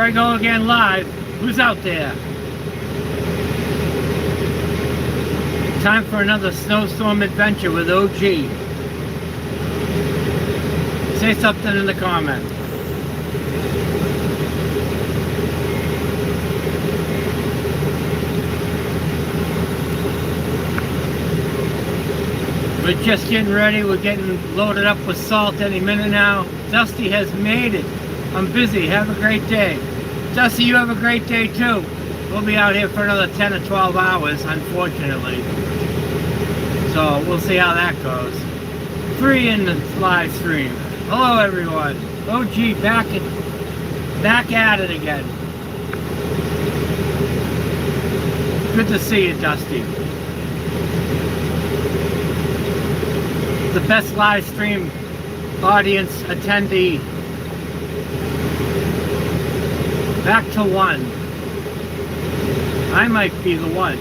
I go again live. Who's out there? Time for another snowstorm adventure with OG. Say something in the comments. We're just getting ready. We're getting loaded up with salt any minute now. Dusty has made it. I'm busy. Have a great day. Dusty, you have a great day too. We'll be out here for another 10 or 12 hours, unfortunately. So we'll see how that goes. Free in the live stream. Hello everyone. OG back at it again. Good to see you, Dusty. The best live stream audience attendee. Back to one. I might be the one.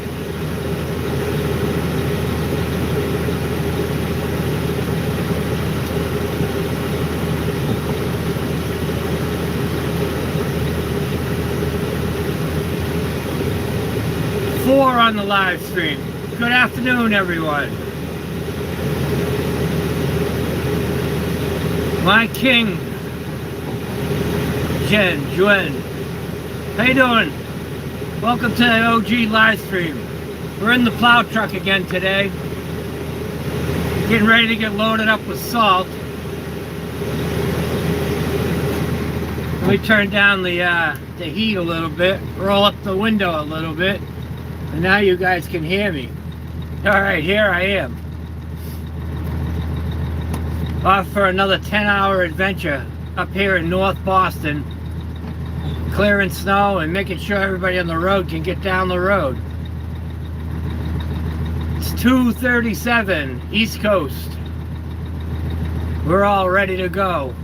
Four on the live stream. Good afternoon, everyone. My king, Juen. How you doing? Welcome to the OG live stream. We're in the plow truck again today. Getting ready to get loaded up with salt. Let me turn down the heat a little bit, roll up the window a little bit, and now you guys can hear me. Alright, here I am. Off for another 10-hour adventure up here in North Boston, clearing snow and making sure everybody on the road can get down the road. It's 2:37 East Coast. We're all ready to go.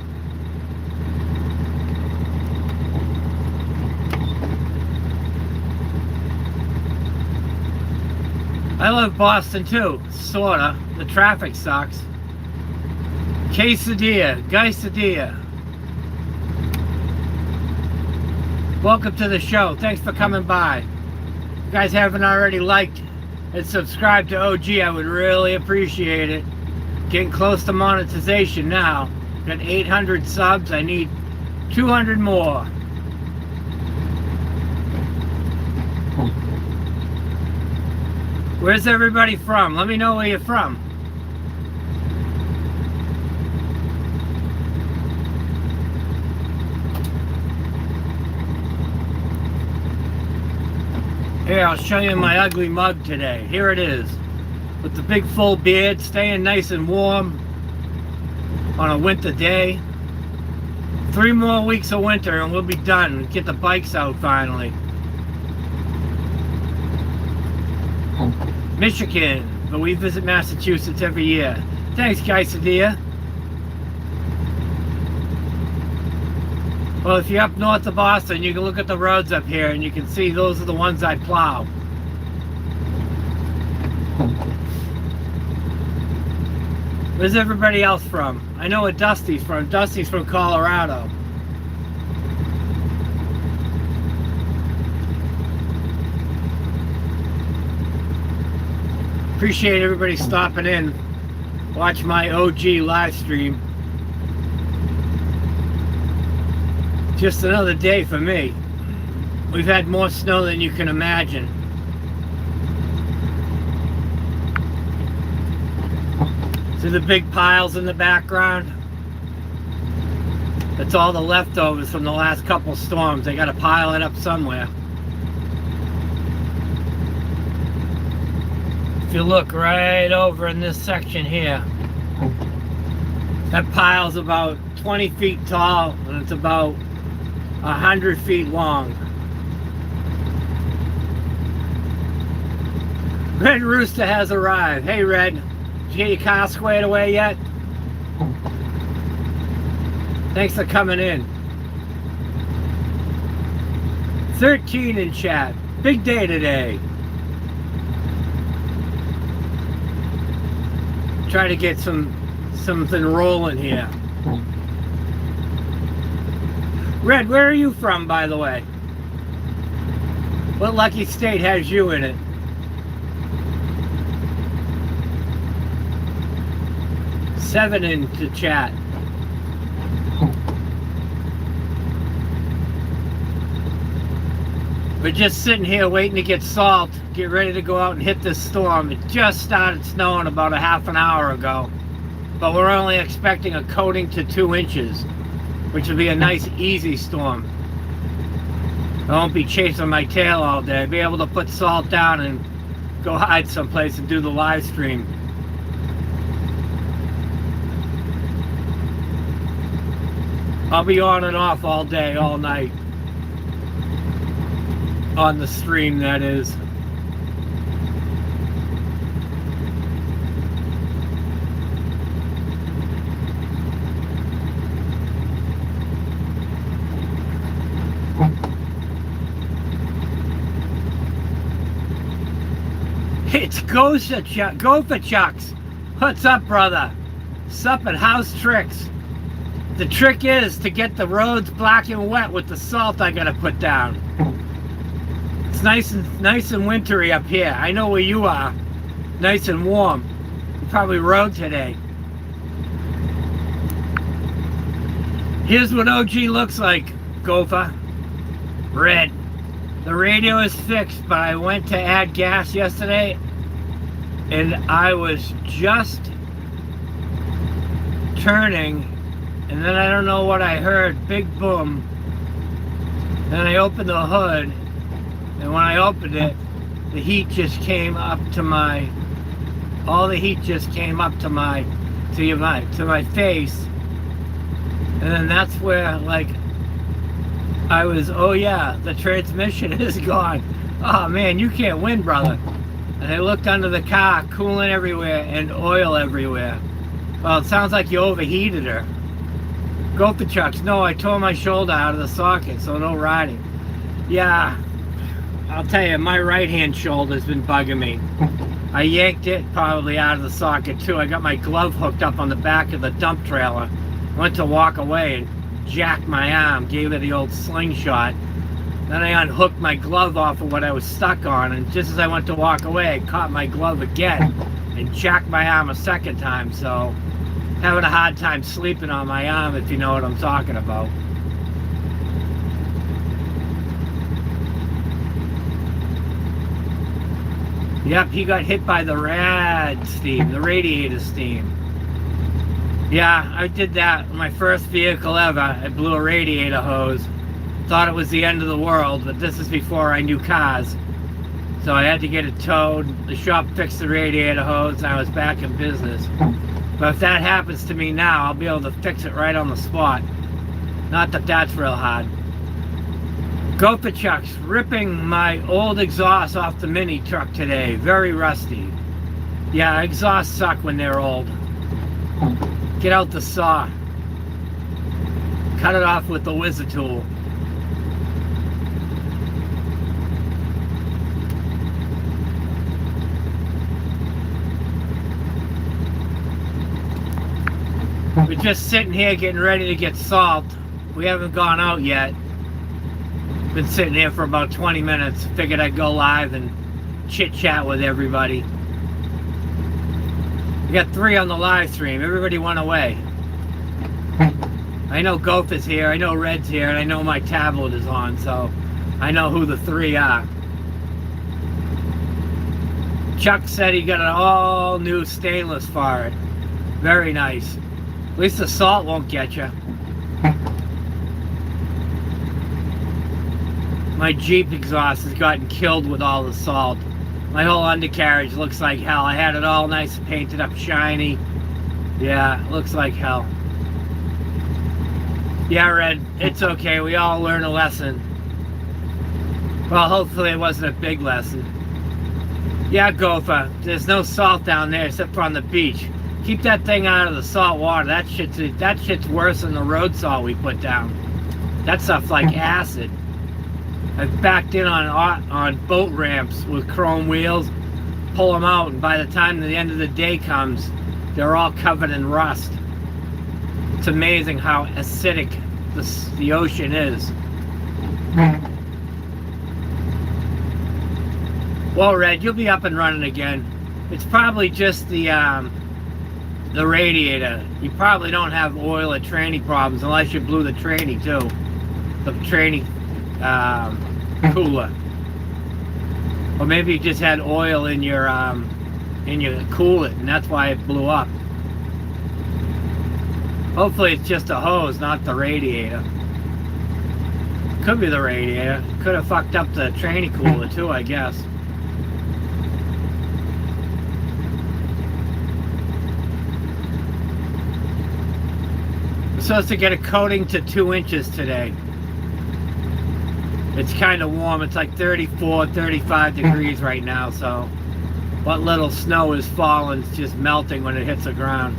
I love Boston too, sorta. The traffic sucks. Quesadilla. Welcome to the show. Thanks for coming by. If you guys haven't already liked and subscribed to OG, I would really appreciate it. Getting close to monetization now. Got 800 subs. I need 200 more. Where's everybody from? Let me know where you're from. Here, I'll show you my ugly mug today. Here it is. With the big full beard, staying nice and warm on a winter day. 3 more weeks of winter and we'll be done. Get the bikes out finally. Michigan, but we visit Massachusetts every year. Thanks, Quesadilla. Well, if you're up north of Boston, you can look at the roads up here and you can see those are the ones I plow. Where's everybody else from? I know where Dusty's from. Dusty's from Colorado. Appreciate everybody stopping in. Watch my OG live stream. Just another day for me. We've had more snow than you can imagine. See the big piles in the background? That's all the leftovers from the last couple storms. They gotta pile it up somewhere. If you look right over in this section here, that pile's about 20 feet tall and it's about 100 feet long. Red Rooster has arrived. Hey Red, did you get your car squared away yet? Thanks for coming in. 13 in chat. Big day today. Try to get something rolling here. Red, where are you from, by the way? What lucky state has you in it? Seven into chat. We're just sitting here waiting to get salt, get ready to go out and hit this storm. It just started snowing about a half an hour ago, but we're only expecting a coating to 2 inches, which will be a nice easy storm. I won't be chasing my tail all day. I'll be able to put salt down and go hide someplace and do the live stream. I'll be on and off all day, all night. On the stream, that is. It's Gopher Chucks. What's up, brother? Sup at House Tricks. The trick is to get the roads black and wet with the salt I gotta put down. It's nice and wintry up here. I know where you are. Nice and warm. You probably rode today. Here's what OG looks like, Gopher. Red. The radio is fixed, but I went to add gas yesterday and I was just turning, and then I don't know what I heard, big boom. Then I opened the hood, and when I opened it, the heat just came up to my, all the heat just came up to my face. And then that's where, like, I was, oh yeah, the transmission is gone. Oh man, you can't win, brother. And I looked under the car, coolant everywhere and oil everywhere. Well, it sounds like you overheated her. Gopher Chucks, no, I tore my shoulder out of the socket, so no riding. Yeah, I'll tell you, my right-hand shoulder's been bugging me. I yanked it probably out of the socket too. I got my glove hooked up on the back of the dump trailer. Went to walk away and jacked my arm, gave it the old slingshot. Then I unhooked my glove off of what I was stuck on, and just as I went to walk away, I caught my glove again and jacked my arm a second time. So having a hard time sleeping on my arm, if you know what I'm talking about. Yep, he got hit by the rad steam, the radiator steam. Yeah, I did that in my first vehicle ever. I blew a radiator hose. Thought it was the end of the world, but this is before I knew cars. So I had to get it towed. The shop fixed the radiator hose and I was back in business. But if that happens to me now, I'll be able to fix it right on the spot. Not that that's real hard. Gopher Chucks ripping my old exhaust off the mini truck today. Very rusty. Yeah, exhausts suck when they're old. Get out the saw. Cut it off with the wizard tool. We're just sitting here getting ready to get salt. We haven't gone out yet. Been sitting here for about 20 minutes. Figured I'd go live and chit-chat with everybody. We got 3 on the live stream. Everybody went away. I know Gopher's here, I know Red's here, and I know my tablet is on, so I know who the 3 are. Chuck said he got an all new stainless for it. Very nice. At least the salt won't get you. My Jeep exhaust has gotten killed with all the salt. My whole undercarriage looks like hell. I had it all nice painted up shiny. Yeah, it looks like hell. Yeah, Red, it's okay. We all learn a lesson. Well, hopefully it wasn't a big lesson. Yeah, Gopher, there's no salt down there except for on the beach. Keep that thing out of the salt water. That shit's worse than the road salt we put down. That stuff's like acid. I've backed in on boat ramps with chrome wheels, pull them out, and by the time the end of the day comes, they're all covered in rust. It's amazing how acidic the ocean is. Well, Red, you'll be up and running again. It's probably just the radiator. You probably don't have oil or tranny problems unless you blew the tranny too. The tranny cooler. Or maybe you just had oil in your coolant and that's why it blew up. Hopefully it's just a hose, not the radiator. Could be the radiator. Could have fucked up the tranny cooler too, I guess. We're supposed to get a coating to 2 inches today. It's kind of warm. It's like 34, 35 degrees right now, so what little snow is falling is just melting when it hits the ground.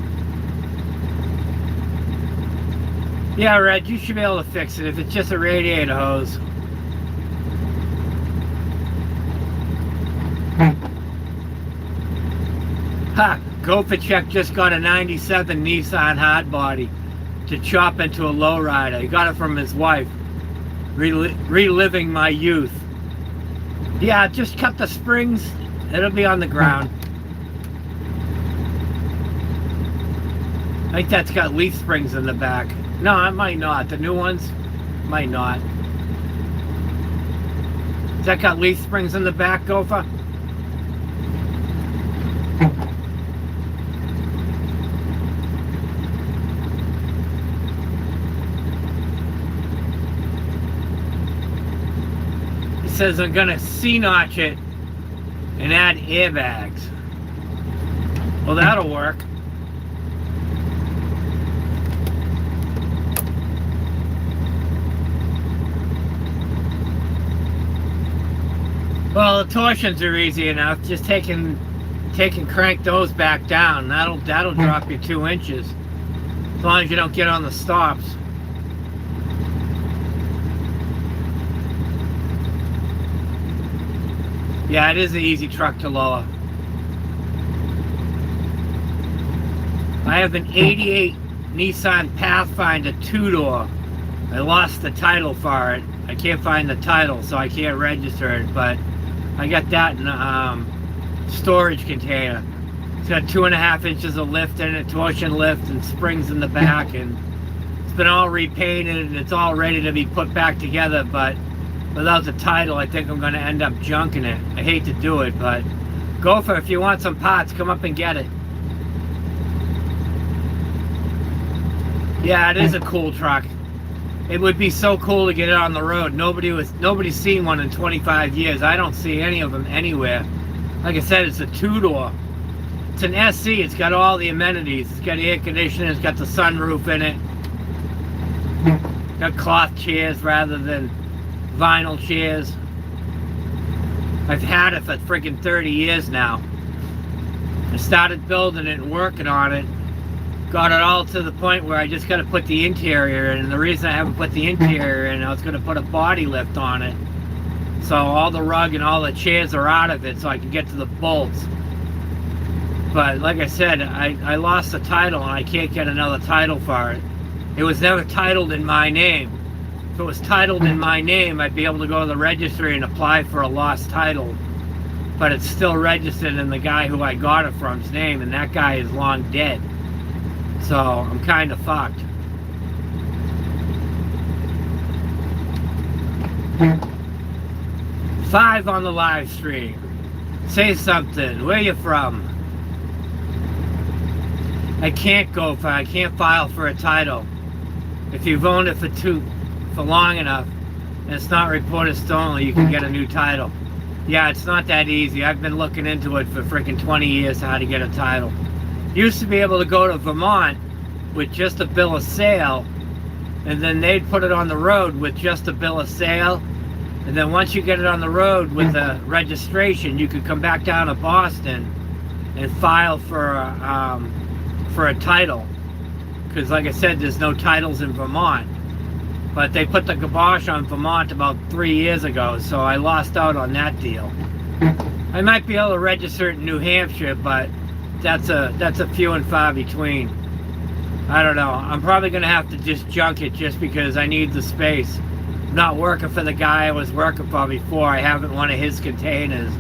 Yeah, Red, you should be able to fix it if it's just a radiator hose. Ha! Gophercheck just got a 97 Nissan hardbody to chop into a lowrider. He got it from his wife. Reliving my youth. Yeah, just cut the springs. It'll be on the ground. I think that's got leaf springs in the back. No, it might not. The new ones might not. Has that got leaf springs in the back, Gopher? It says I'm gonna C-notch it and add airbags. Well, that'll work. Well, the torsions are easy enough. Just take and crank those back down. That'll drop you 2 inches. As long as you don't get on the stops. Yeah, it is an easy truck to lower. I have an 88 Nissan Pathfinder 2-door. I lost the title for it. I can't find the title, so I can't register it, but I got that in a storage container. It's got 2.5 inches of lift in it, torsion lift, and springs in the back, and it's been all repainted, and it's all ready to be put back together, but without the title, I think I'm going to end up junking it. I hate to do it, but Gopher, if you want some parts, come up and get it. Yeah, it is a cool truck. It would be so cool to get it on the road. Nobody's seen one in 25 years. I don't see any of them anywhere. Like I said, it's a 2-door. It's an SC. It's got all the amenities. It's got air conditioning. It's got the sunroof in it. Got cloth chairs rather than vinyl chairs. I've had it for freaking 30 years now. I started building it and working on it. Got it all to the point where I just got to put the interior in, and the reason I haven't put the interior in, I was going to put a body lift on it, so all the rug and all the chairs are out of it so I can get to the bolts. But like I said, I lost the title and I can't get another title for it. It was never titled in my name. If it was titled in my name, I'd be able to go to the registry and apply for a lost title, but it's still registered in the guy who I got it from's name, and that guy is long dead. So I'm kind of fucked. Five on the live stream. Say something. Where you from? I can't go for. I can't file for a title. If you've owned it for long enough and it's not reported stolen, you can get a new title. Yeah, it's not that easy. I've been looking into it for freaking 20 years how to get a title. Used to be able to go to Vermont with just a bill of sale, and then they'd put it on the road with just a bill of sale, and then once you get it on the road with a registration, you could come back down to Boston and file for a title, because like I said, there's no titles in Vermont, but they put the kibosh on Vermont about 3 years ago, so I lost out on that deal. I might be able to register it in New Hampshire, but that's a few and far between. I don't know. I'm probably going to have to just junk it just because I need the space. I'm not working for the guy I was working for before. I haven't one of his containers.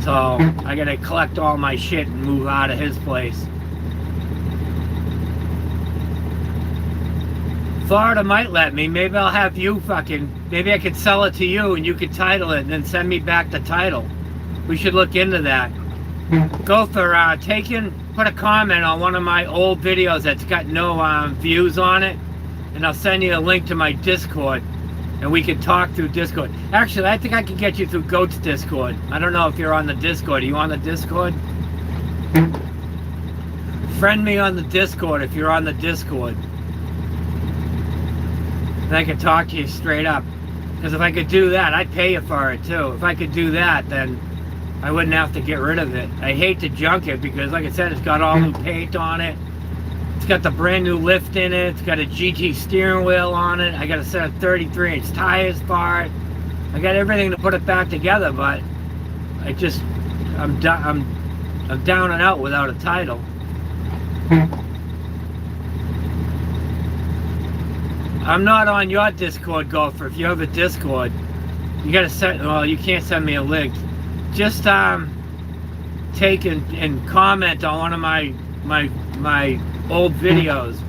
So I got to collect all my shit and move out of his place. Florida might let me. Maybe I'll have you maybe I could sell it to you and you could title it and then send me back the title. We should look into that. Go for put a comment on one of my old videos that's got no views on it, and I'll send you a link to my Discord, and we can talk through Discord. Actually, I think I can get you through Goat's Discord. I don't know if you're on the Discord. Are you on the Discord? Friend me on the Discord if you're on the Discord. And I can talk to you straight up. Because if I could do that, I'd pay you for it too. If I could do that, then I wouldn't have to get rid of it. I hate to junk it because, like I said, it's got all new paint on it. It's got the brand new lift in it. It's got a GT steering wheel on it. I got a set of 33-inch tires for it. I got everything to put it back together, but I'm down and out without a title. I'm not on your Discord, Gopher. If you have a Discord, you gotta you can't send me a link. Just take and comment on one of my old videos,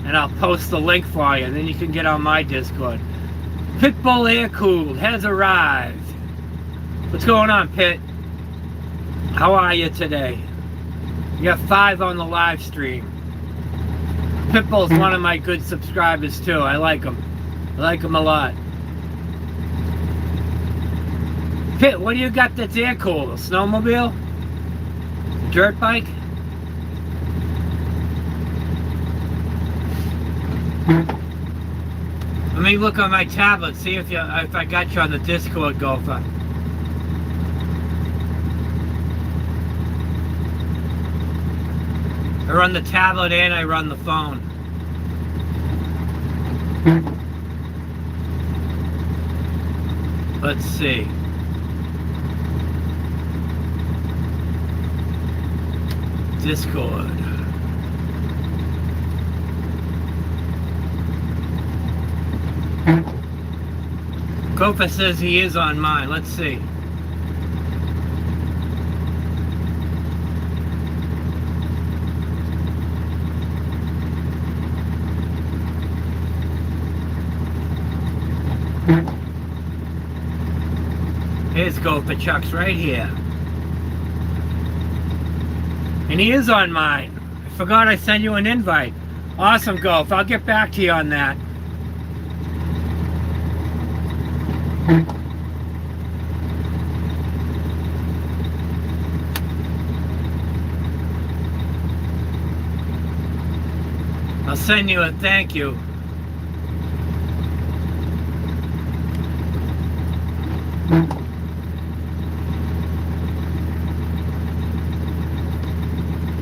and I'll post the link for you, and then you can get on my Discord. Pitbull Air Cooled has arrived. What's going on, Pit? How are you today? You got 5 on the live stream. Pitbull's one of my good subscribers too. I like him. I like him a lot. Pit, what do you got that's air cooled? A snowmobile? Dirt bike? Let me look on my tablet, see if I got you on the Discord, Gopher. I run the tablet and I run the phone. Let's see. Discord. Gopher says he is on mine. Let's see. Here's Gopher Chuck's right here. And he is on mine. I forgot I sent you an invite. Awesome, Gopher. I'll get back to you on that. I'll send you a thank you.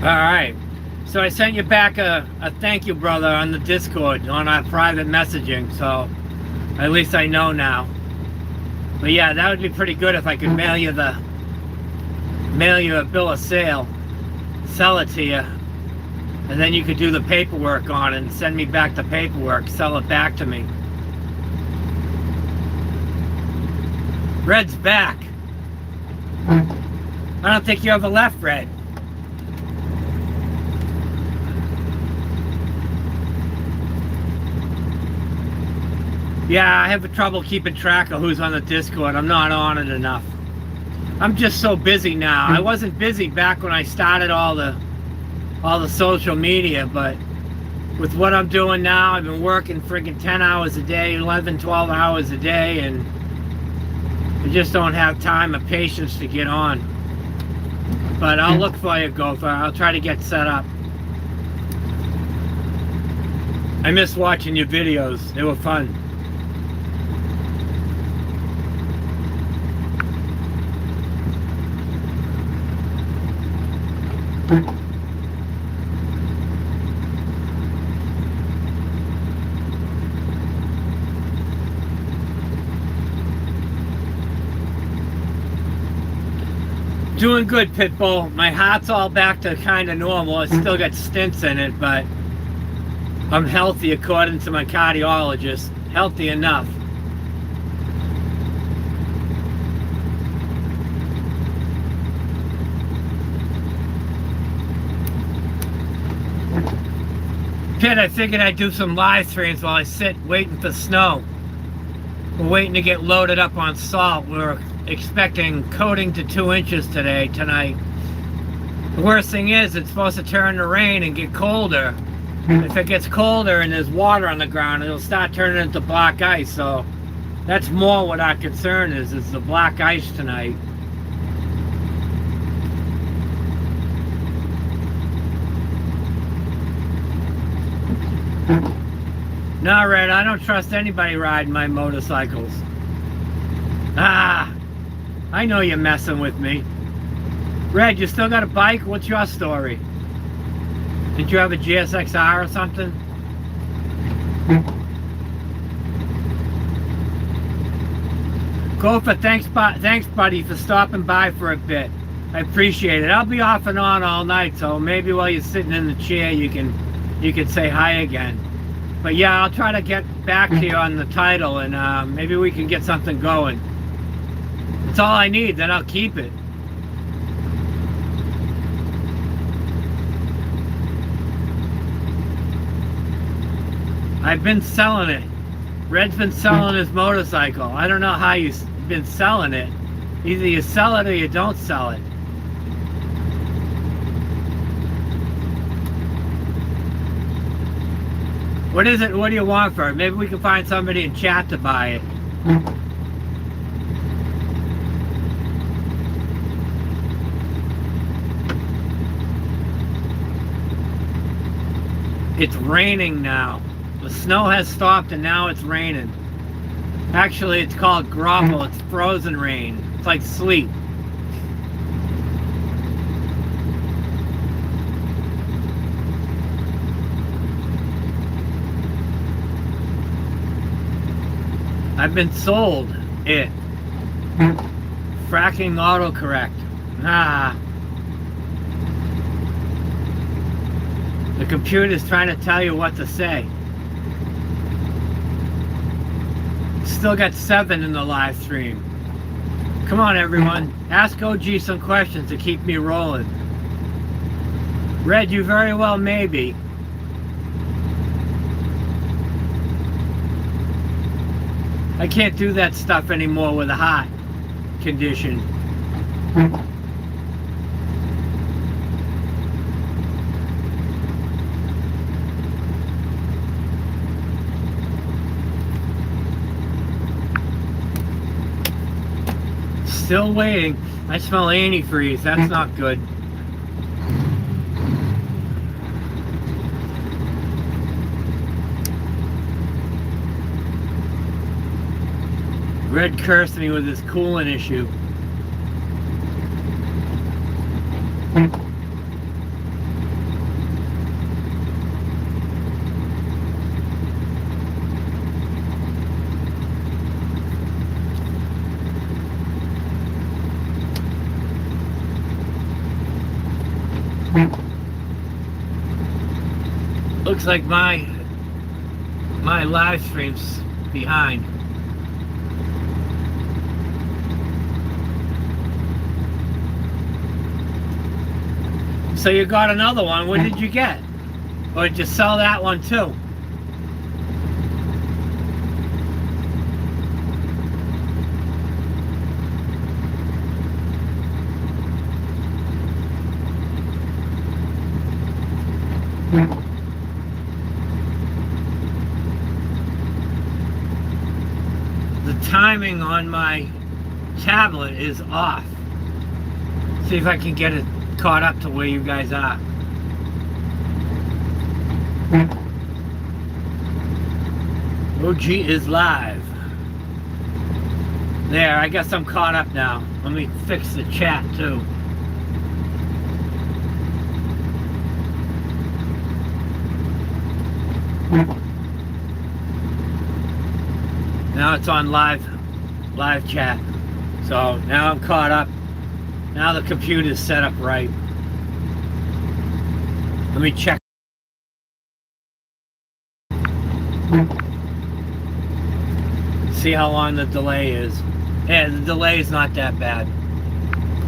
Alright, so I sent you back a thank you, brother, on the Discord, on our private messaging, so at least I know now. But yeah, that would be pretty good if I could mail you a bill of sale, sell it to you, and then you could do the paperwork on it and send me back the paperwork, sell it back to me. Red's back. I don't think you ever left, Red. Yeah, I have trouble keeping track of who's on the Discord. I'm not on it enough. I'm just so busy now. I wasn't busy back when I started all the social media, but with what I'm doing now, I've been working freaking 10 hours a day, 11, 12 hours a day, and I just don't have time or patience to get on. But I'll look for you, Gopher. I'll try to get set up. I miss watching your videos. They were fun. Doing good, Pitbull. My heart's all back to kind of normal. It's still got stints in it, but I'm healthy according to my cardiologist. Healthy enough. Pitt, I figured I'd do some live streams while I sit waiting for snow. We're waiting to get loaded up on salt. We're expecting coating to 2 inches tonight. The worst thing is it's supposed to turn to rain and get colder. If it gets colder and there's water on the ground, it'll start turning into black ice. So that's more what our concern is the black ice tonight. No, Red, I don't trust anybody riding my motorcycles. Ah, I know you're messing with me. Red, you still got a bike? What's your story? Did you have a GSXR or something? Gopher, thanks buddy for stopping by for a bit. I appreciate it. I'll be off and on all night, so maybe while you're sitting in the chair you can say hi again. But yeah, I'll try to get back to you on the title, and maybe we can get something going. That's all I need, then I'll keep it. I've been selling it. Red's been selling his motorcycle. I don't know how you've been selling it. Either you sell it or you don't sell it. What is it? What do you want for it? Maybe we can find somebody in chat to buy it. It's raining now. The snow has stopped and now it's raining. Actually, it's called grumble. It's frozen rain. It's like sleet. I've been sold it. Fracking autocorrect. Ah. The computer's trying to tell you what to say. Still got 7 in the live stream. Come on, everyone. Ask OG some questions to keep me rolling. Red, you very well may be. I can't do that stuff anymore with a heart condition. Still waiting. I smell antifreeze. That's not good. Red cursed me with his coolant issue. Looks like my live stream's behind. So you got another one. What did you get? Or did you sell that one too? The timing on my tablet is off. See if I can get it caught up to where you guys are. OG is live. There, I guess I'm caught up now. Let me fix the chat too. Now it's on live chat. So now I'm caught up. Now the computer's set up right. Let me check. See how long the delay is. Yeah, the delay is not that bad.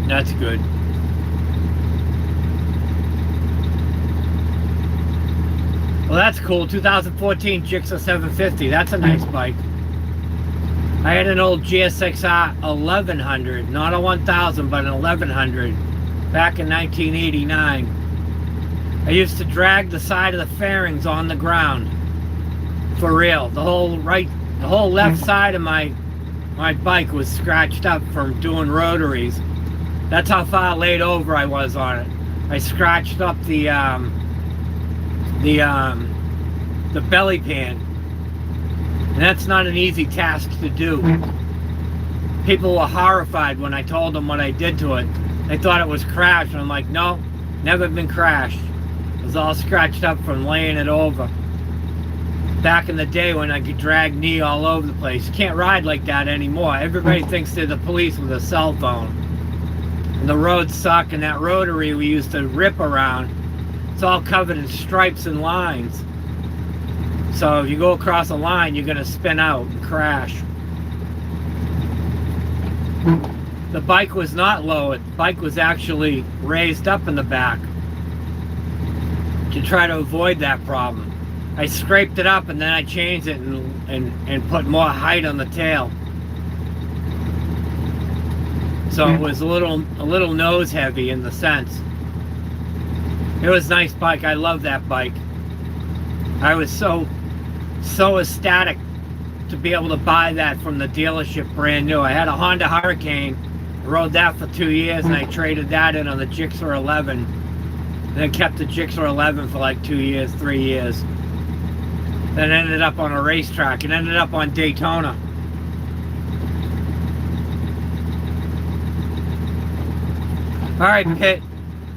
That's good. Well, that's cool. 2014 Gixxer 750. That's a nice bike. I had an old GSXR 1100, not a 1000, but an 1100, back in 1989. I used to drag the side of the fairings on the ground, for real. The whole left side of my bike was scratched up from doing rotaries. That's how far laid over I was on it. I scratched up the belly pan. And that's not an easy task to do. People were horrified when I told them what I did to it. They thought it was crashed. And I'm like, no, never been crashed. It was all scratched up from laying it over. Back in the day when I could drag knee all over the place. You can't ride like that anymore. Everybody thinks they're the police with a cell phone. And the roads suck, and that rotary we used to rip around, it's all covered in stripes and lines. So if you go across a line, you're going to spin out and crash. The bike was not lowered. The bike was actually raised up in the back to try to avoid that problem. I scraped it up and then I changed it and put more height on the tail. So it was a little nose heavy in the sense. It was a nice bike. I love that bike. I was so ecstatic to be able to buy that from the dealership brand new. I had a Honda Hurricane. I rode that for 2 years and I traded that in on the Gixxer 11. And then kept the Gixxer 11 for like 2 years, 3 years. Then ended up on a racetrack and ended up on Daytona. Alright, Pitt.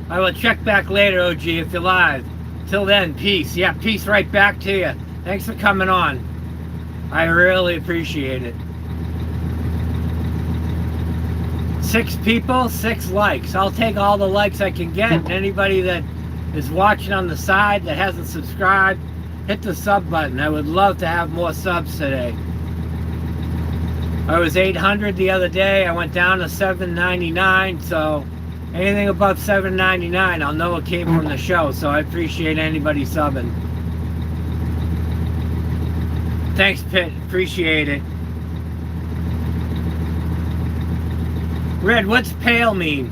I will check back later, OG, if you're live. Till then, peace. Yeah, peace right back to you. Thanks for coming on. I really appreciate it. 6 people, 6 likes. I'll take all the likes I can get. And anybody that is watching on the side that hasn't subscribed, hit the sub button. I would love to have more subs today. I was 800 the other day. I went down to 799, so anything above 799, I'll know it came from the show, so I appreciate anybody subbing. Thanks, Pitt. Appreciate it. Red, what's pale mean?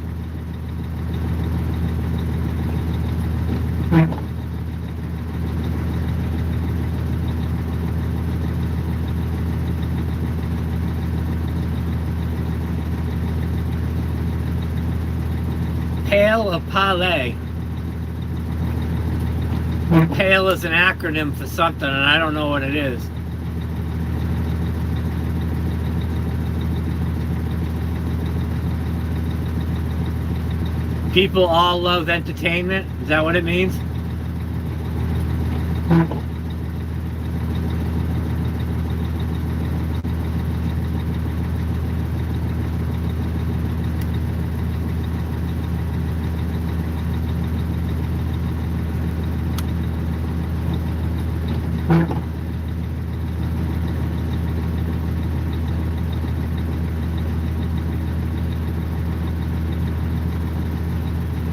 Pale or parlay? PALE is an acronym for something, and I don't know what it is. People all love entertainment? Is that what it means?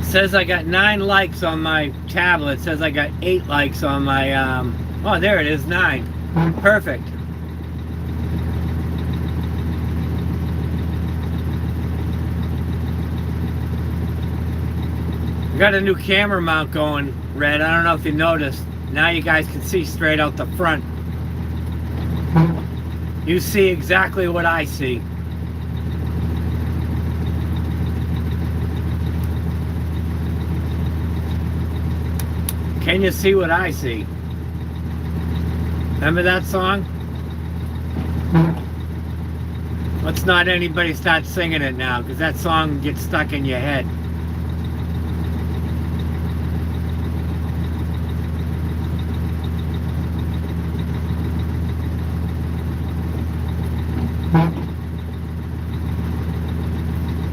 Says I got 9 likes on my tablet. It says I got 8 likes on my oh, there it is, 9. Perfect. I got a new camera mount going, Red. I don't know if you noticed. Now you guys can see straight out the front. You see exactly what I see. Can you see what I see? Remember that song? Let's not anybody start singing it now, because that song gets stuck in your head.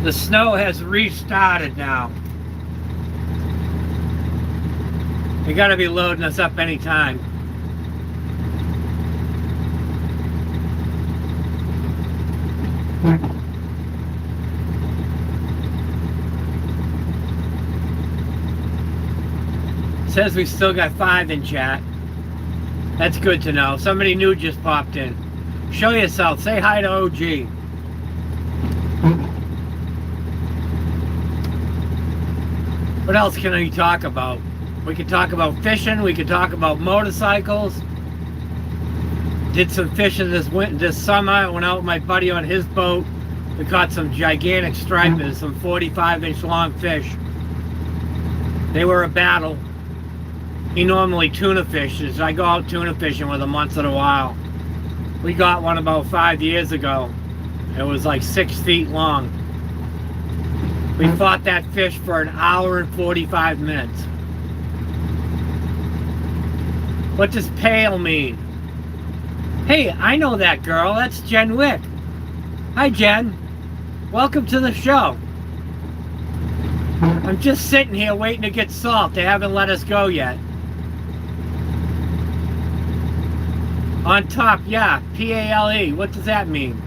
The snow has restarted now. They gotta be loading us up anytime. Says we still got 5 in chat. That's good to know. Somebody new just popped in. Show yourself. Say hi to OG. What else can we talk about? We could talk about fishing. We could talk about motorcycles. Did some fishing this summer. I went out with my buddy on his boat. We caught some gigantic stripers, some 45-inch long fish. They were a battle. He normally tuna fishes. I go out tuna fishing with him once in a while. We got one about 5 years ago. It was like 6 feet long. We fought that fish for an hour and 45 minutes. What does pale mean? Hey, I know that girl. That's Jen Wick. Hi, Jen. Welcome to the show. I'm just sitting here waiting to get salt. They haven't let us go yet. On top, yeah, P-A-L-E. What does that mean?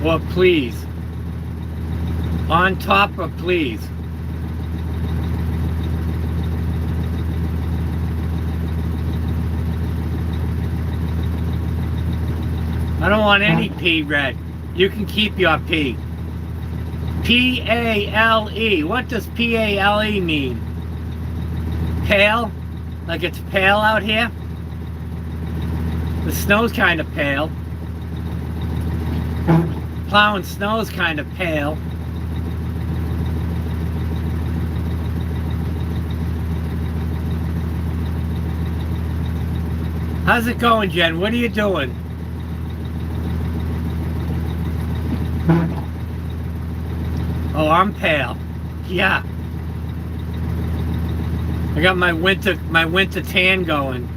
Or please. On top or please. I don't want any P, Red. You can keep your P. P-A-L-E. What does P-A-L-E mean? Pale? Like it's pale out here? The snow's kind of pale. Plowing snow's kind of pale. How's it going, Jen? What are you doing? Oh, I'm pale. Yeah. I got my winter tan going.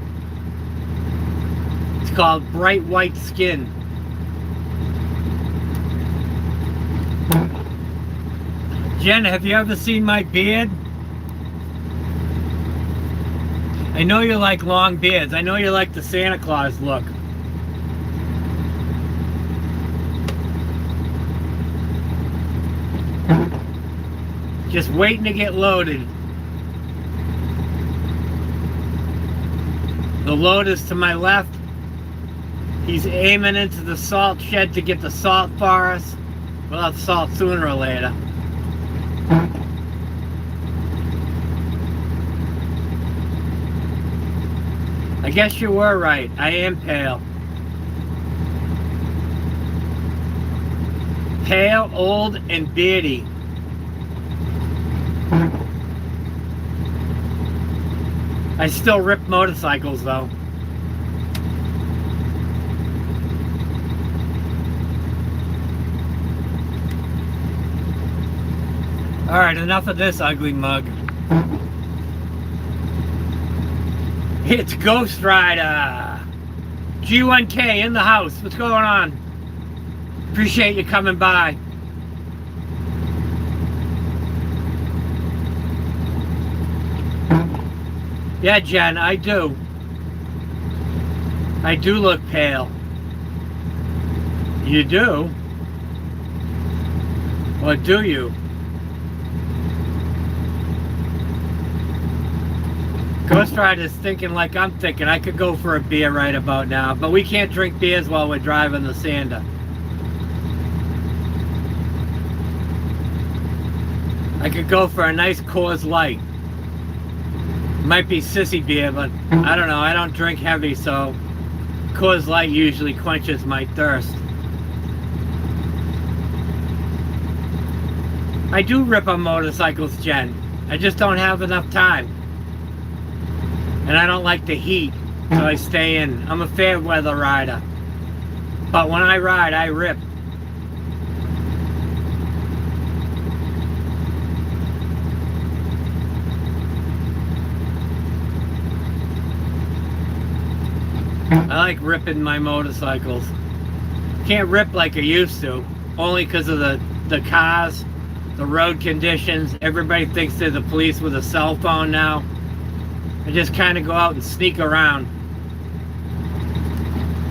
It's called bright white skin. Jen, have you ever seen my beard? I know you like long beards. I know you like the Santa Claus look. Just waiting to get loaded. The loader's to my left. He's aiming into the salt shed to get the salt for us. We'll have salt sooner or later. I guess you were right. I am pale. Pale, old, and beardy. I still rip motorcycles though. Alright, enough of this ugly mug. It's Ghost Rider. G1K in the house. What's going on? Appreciate you coming by. Yeah, Jen, I do. I do look pale. You do? Or do you? Ghost Rider's thinking like I'm thinking. I could go for a beer right about now, but we can't drink beers while we're driving the Sander. I could go for a nice Coors Light. Might be sissy beer, but I don't know. I don't drink heavy, so Coors Light usually quenches my thirst. I do rip on motorcycles, Jen. I just don't have enough time. And I don't like the heat, so I stay in. I'm a fair weather rider. But when I ride, I rip. I like ripping my motorcycles. Can't rip like I used to, only because of the cars, the road conditions. Everybody thinks they're the police with a cell phone now. I just kind of go out and sneak around.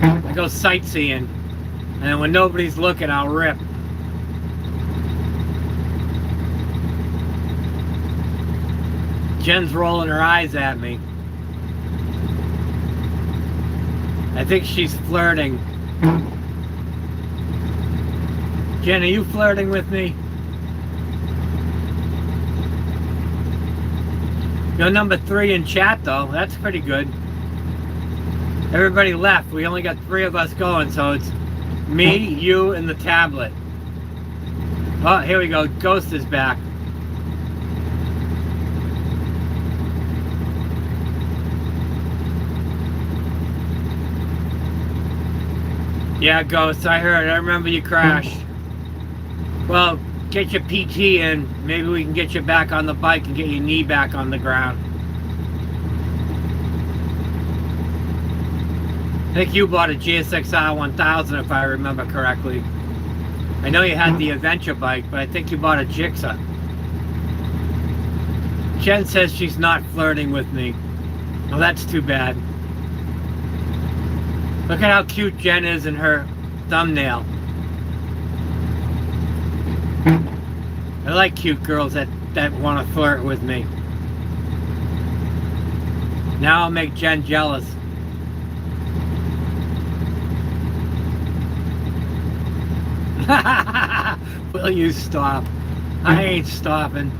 I go sightseeing. And then when nobody's looking, I'll rip. Jen's rolling her eyes at me. I think she's flirting. Jen, are you flirting with me? You're number 3 in chat though. That's pretty good. Everybody left. We only got 3 of us going, so it's me, you, and the tablet. Oh, here we go. Ghost is back. Yeah, Ghost, I heard. I remember you crashed. Well, get your PT in. Maybe we can get you back on the bike and get your knee back on the ground. I think you bought a GSXR 1000 if I remember correctly. I know you had the adventure bike, but I think you bought a Gixxer. Jen says she's not flirting with me. Well, that's too bad. Look at how cute Jen is in her thumbnail. I like cute girls that want to flirt with me. Now I'll make Jen jealous. Will you stop? I ain't stopping.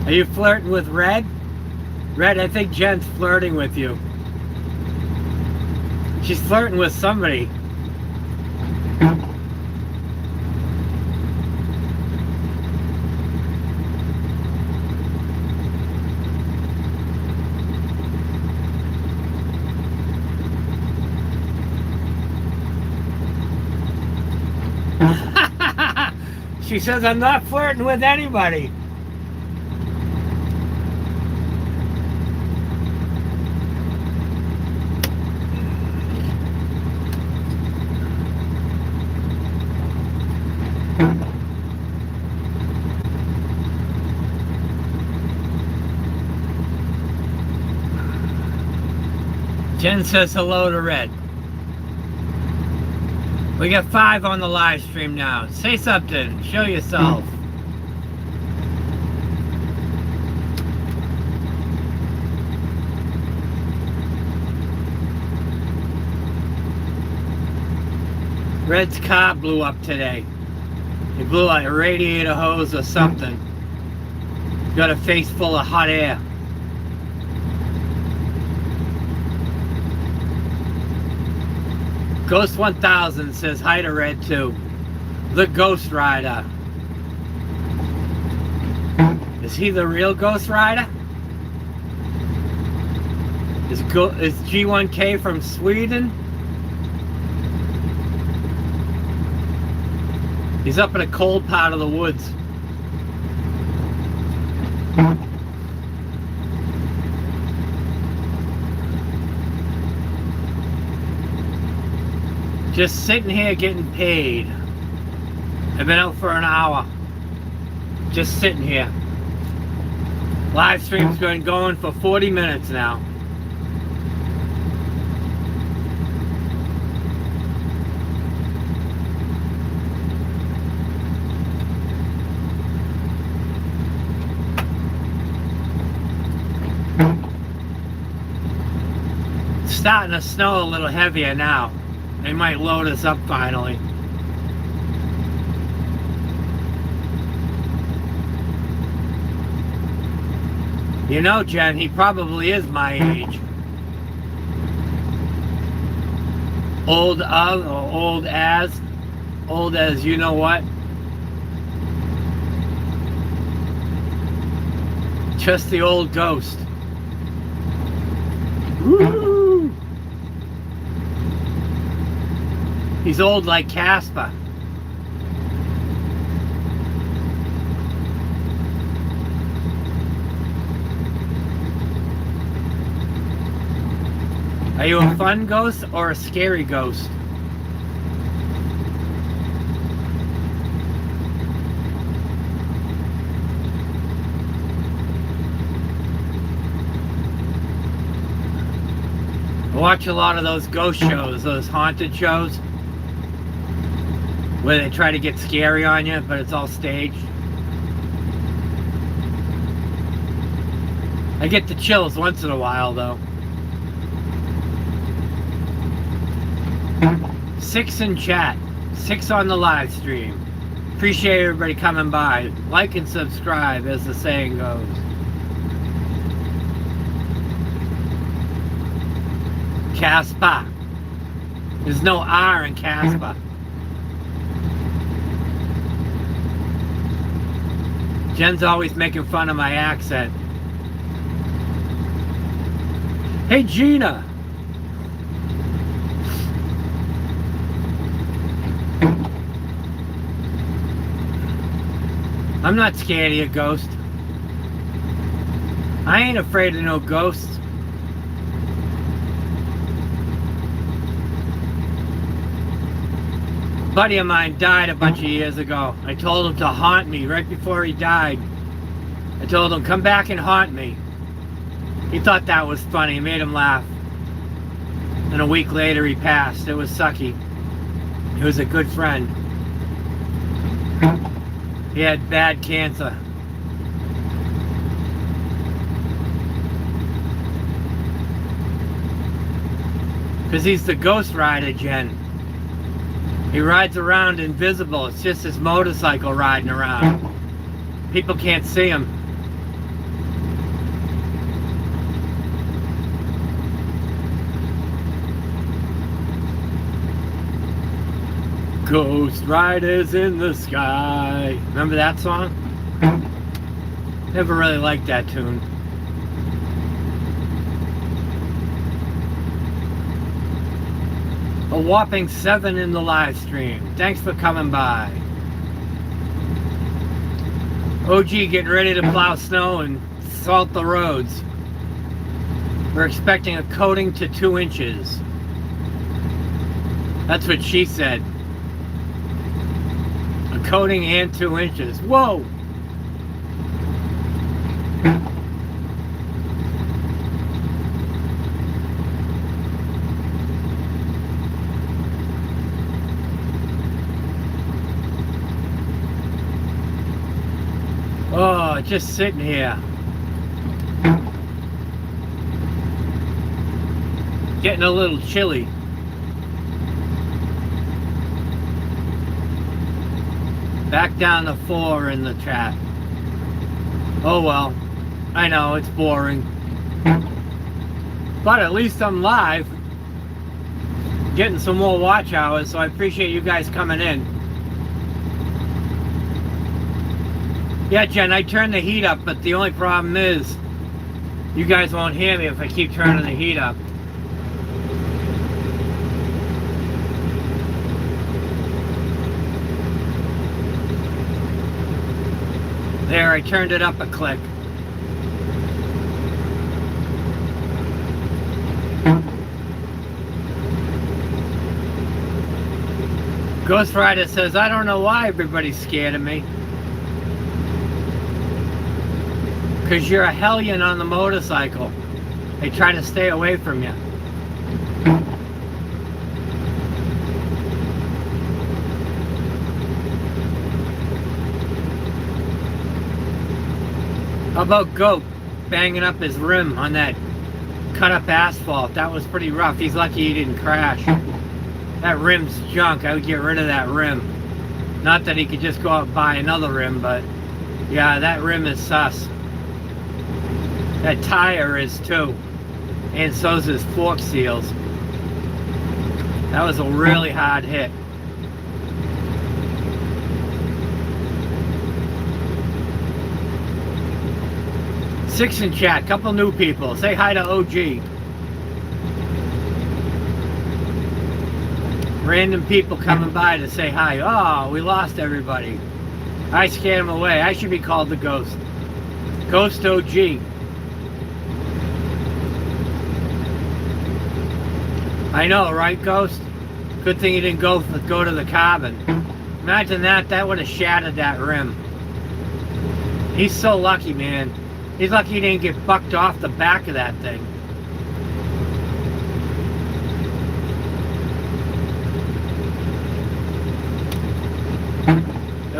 Are you flirting with Red? Red, I think Jen's flirting with you. She's flirting with somebody. She says I'm not flirting with anybody. Jen says hello to Red. We got 5 on the live stream now. Say something. Show yourself. Red's car blew up today. He blew like a radiator hose or something. Got a face full of hot air. Ghost 1000 says hi to Red too. The Ghost Rider. Is he the real Ghost Rider? Is G1K from Sweden? He's up in a cold part of the woods. Just sitting here getting paid. I've been out for an hour. Just sitting here. Live stream's been going for 40 minutes now. It's starting to snow a little heavier now. They might load us up finally. You know, Jen, he probably is my age. Old of, or old as you know what. Just the old ghost. Woo! He's old like Casper. Are you a fun ghost or a scary ghost? I watch a lot of those ghost shows, those haunted shows, where they try to get scary on you, but it's all staged. I get the chills once in a while, though. 6 in chat, 6 on the live stream. Appreciate everybody coming by. Like and subscribe, as the saying goes. Caspa. There's no R in Caspa. Jen's always making fun of my accent. Hey, Gina. I'm not scared of you, ghost. I ain't afraid of no ghosts. A buddy of mine died a bunch of years ago. I told him to haunt me right before he died. I told him, come back and haunt me. He thought that was funny. It made him laugh. And a week later he passed. It was sucky. He was a good friend. He had bad cancer. Because he's the ghost rider, Jen. He rides around invisible. It's just his motorcycle riding around. People can't see him. Ghost riders in the sky. Remember that song? Never really liked that tune. A whopping 7 in the live stream. Thanks for coming by. OG getting ready to plow snow and salt the roads. We're expecting a coating to 2 inches. That's what she said. A coating and 2 inches. Whoa! Oh, just sitting here. Getting a little chilly. Back down to 4 in the chat. Oh well. I know, it's boring. But at least I'm live. Getting some more watch hours, so I appreciate you guys coming in. Yeah, Jen, I turned the heat up, but the only problem is you guys won't hear me if I keep turning the heat up. There, I turned it up a click. Ghost Rider says, I don't know why everybody's scared of me. Because you're a hellion on the motorcycle. They try to stay away from you. How about Goat banging up his rim on that cut up asphalt? That was pretty rough. He's lucky he didn't crash. That rim's junk. I would get rid of that rim. Not that he could just go out and buy another rim, but yeah, that rim is sus. That tire is too. And so's his fork seals. That was a really hard hit. Six in chat, couple new people. Say hi to OG. Random people coming by to say hi. Oh, we lost everybody. I scared them away. I should be called the Ghost. Ghost OG. I know, right, Ghost? Good thing you didn't go to the carbon. Imagine that. That would have shattered that rim. He's so lucky, man. He's lucky he didn't get bucked off the back of that thing.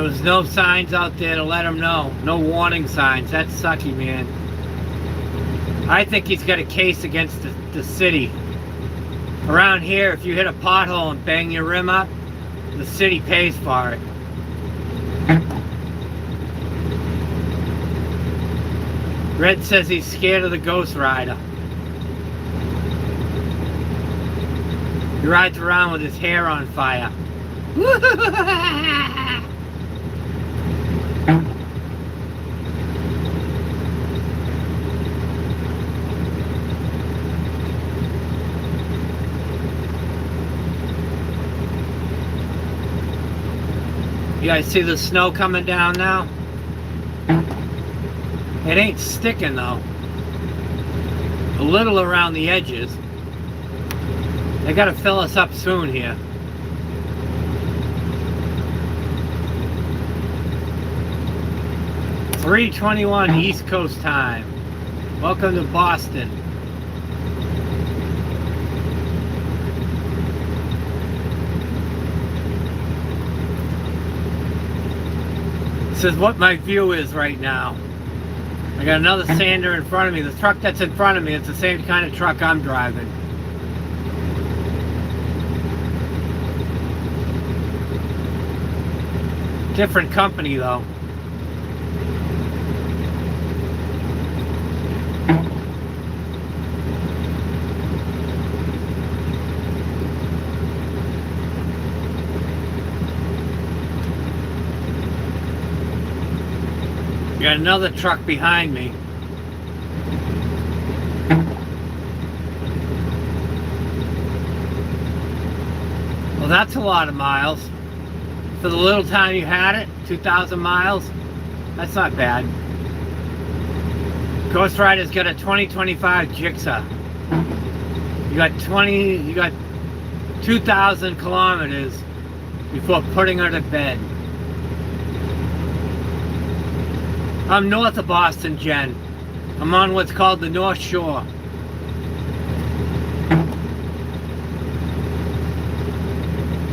was no signs out there to let him know. No warning signs. That's sucky, man. I think he's got a case against the city. Around here, if you hit a pothole and bang your rim up, the city pays for it. Red says he's scared of the Ghost Rider. He rides around with his hair on fire. You guys see the snow coming down now? It ain't sticking though. A little around the edges. They gotta fill us up soon here. .3:21 East Coast time. Welcome to Boston. This is what my view is right now. I got another sander in front of me. The truck that's in front of me, it's the same kind of truck I'm driving. Different company though. Got another truck behind me. Well, that's a lot of miles. For the little time you had it, 2,000 miles, that's not bad. Ghost Rider's got a 2025 Jigsaw. You got 2,000 kilometers before putting her to bed. I'm north of Boston, Jen. I'm on what's called the North Shore.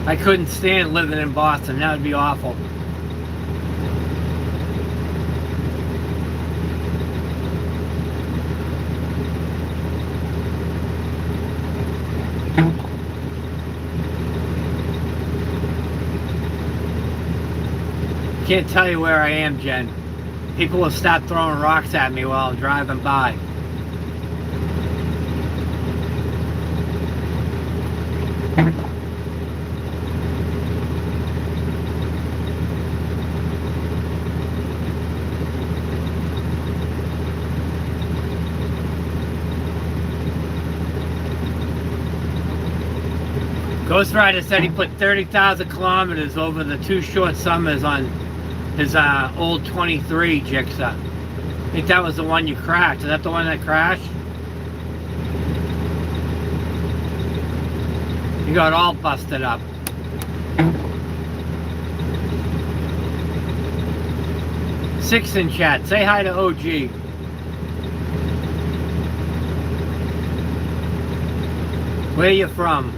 I couldn't stand living in Boston. That would be awful. Can't tell you where I am, Jen. People will stop throwing rocks at me while I'm driving by. Ghost Rider said he put 30,000 kilometers over the 2 short summers on his old 23 Jigsaw. I think that was the one you crashed. Is that the one that crashed? You got all busted up. Six in chat. Say hi to OG. Where you from?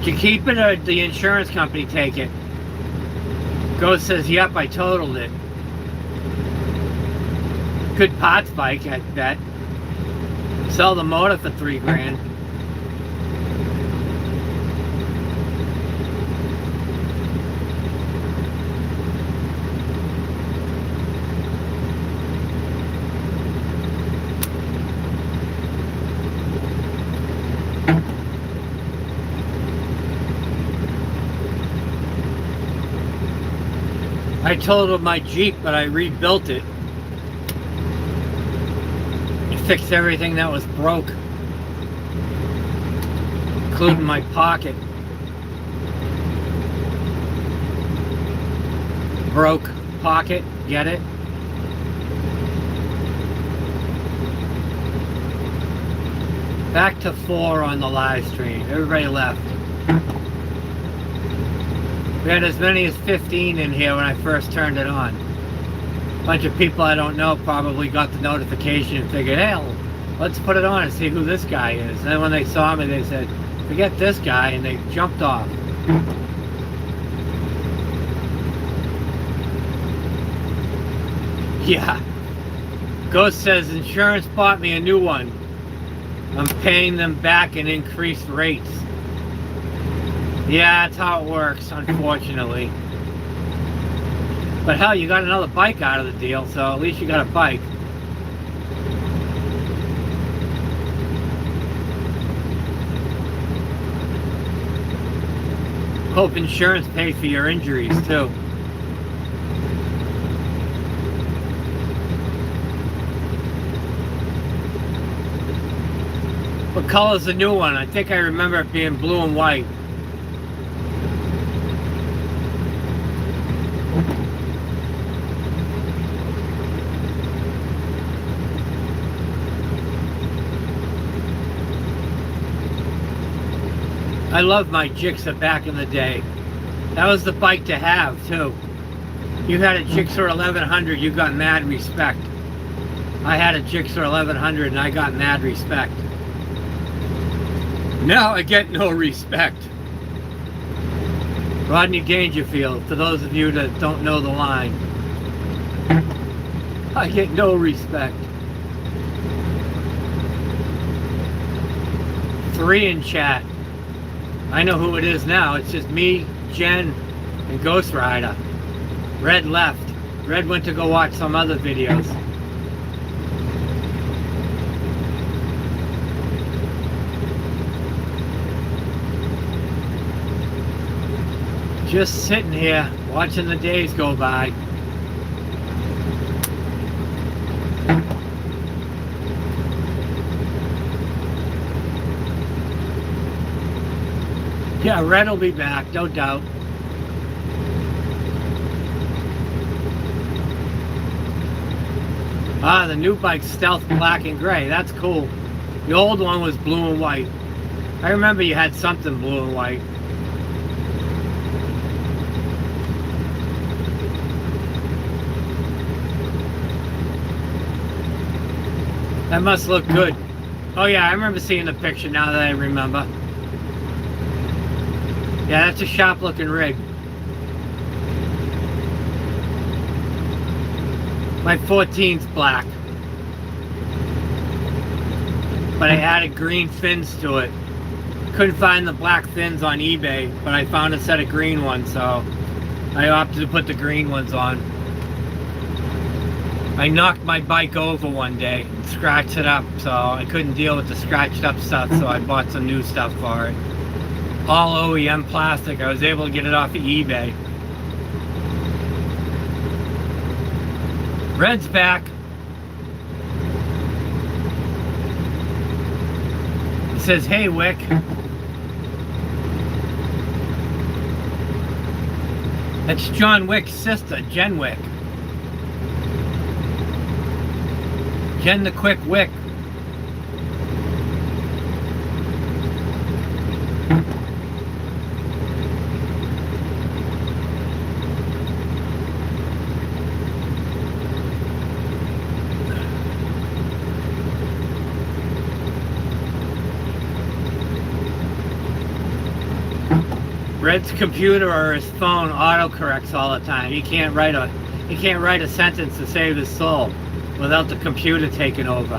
Did you keep it or did the insurance company take it? Ghost says, yep, I totaled it. Good parts bike, I bet. Sell the motor for $3 grand. I totaled my Jeep, but I rebuilt it. I fixed everything that was broke, including my pocket. Broke pocket, get it? Back to 4 on the live stream. Everybody left. We had as many as 15 in here when I first turned it on. A bunch of people I don't know probably got the notification and figured, hell, let's put it on and see who this guy is. And then when they saw me, they said, forget this guy, and they jumped off. Yeah. Ghost says, insurance bought me a new one. I'm paying them back in increased rates. Yeah, that's how it works, unfortunately. But hell, you got another bike out of the deal, so at least you got a bike. Hope insurance pays for your injuries, too. What color's the new one? I think I remember it being blue and white. I love my Gixxer back in the day. That was the bike to have, too. You had a Gixxer 1100, you got mad respect. I had a Gixxer 1100 and I got mad respect. Now I get no respect. Rodney Dangerfield, for those of you that don't know the line. I get no respect. 3 in chat. I know who it is now. It's just me, Jen, and Ghost Rider. Red left. Red went to go watch some other videos. Just sitting here, watching the days go by. Yeah, Red will be back, no doubt. Ah, the new bike's stealth black and gray. That's cool. The old one was blue and white. I remember you had something blue and white. That must look good. Oh yeah, I remember seeing the picture now that I remember. Yeah, that's a sharp looking rig. My 14's black. But I added green fins to it. Couldn't find the black fins on eBay, but I found a set of green ones, so I opted to put the green ones on. I knocked my bike over one day and scratched it up, so I couldn't deal with the scratched up stuff, so I bought some new stuff for it. All OEM plastic. I was able to get it off of eBay. Red's back. He says, hey Wick. That's John Wick's sister, Jen Wick. Jen the Quick Wick. Red's computer or his phone autocorrects all the time. He can't write a sentence to save his soul without the computer taking over.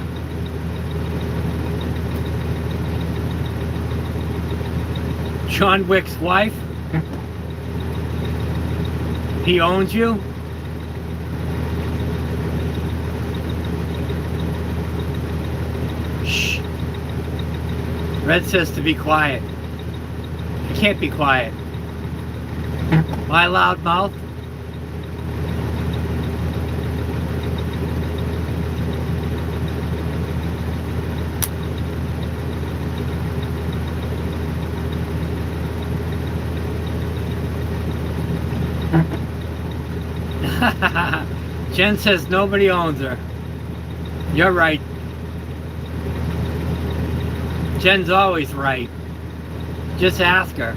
John Wick's wife? He owns you? Shh. Red says to be quiet. I can't be quiet. My loud mouth? Jen says nobody owns her. You're right. Jen's always right. Just ask her.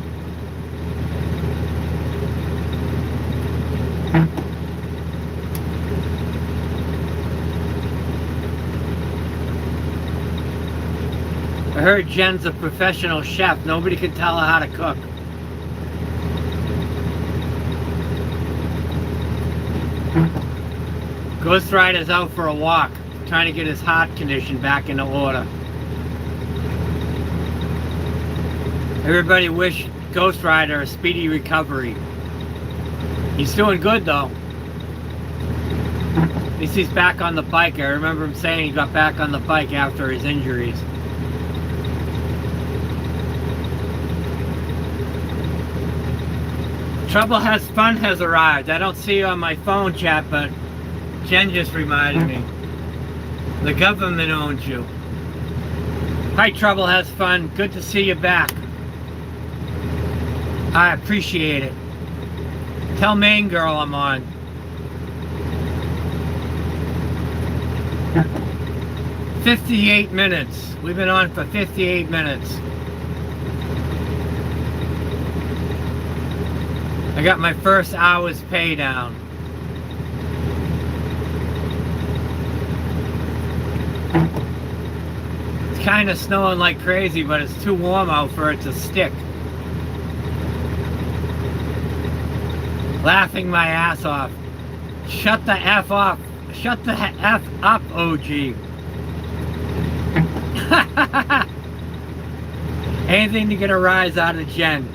I heard Jen's a professional chef. Nobody can tell her how to cook. Ghost Rider's out for a walk, trying to get his heart condition back into order. Everybody wish Ghost Rider a speedy recovery. He's doing good though. At least he's back on the bike. I remember him saying he got back on the bike after his injuries. Trouble Has Fun has arrived. I don't see you on my phone chat, but Jen just reminded me. The government owns you. Hi, Trouble Has Fun. Good to see you back. I appreciate it. Tell Main Girl I'm on. "58 minutes. We've been on for 58 minutes. I got my first hour's pay down. It's kind of snowing like crazy, but it's too warm out for it to stick. Laughing my ass off. Shut the F off. Shut the F up, OG. Anything to get a rise out of Jen.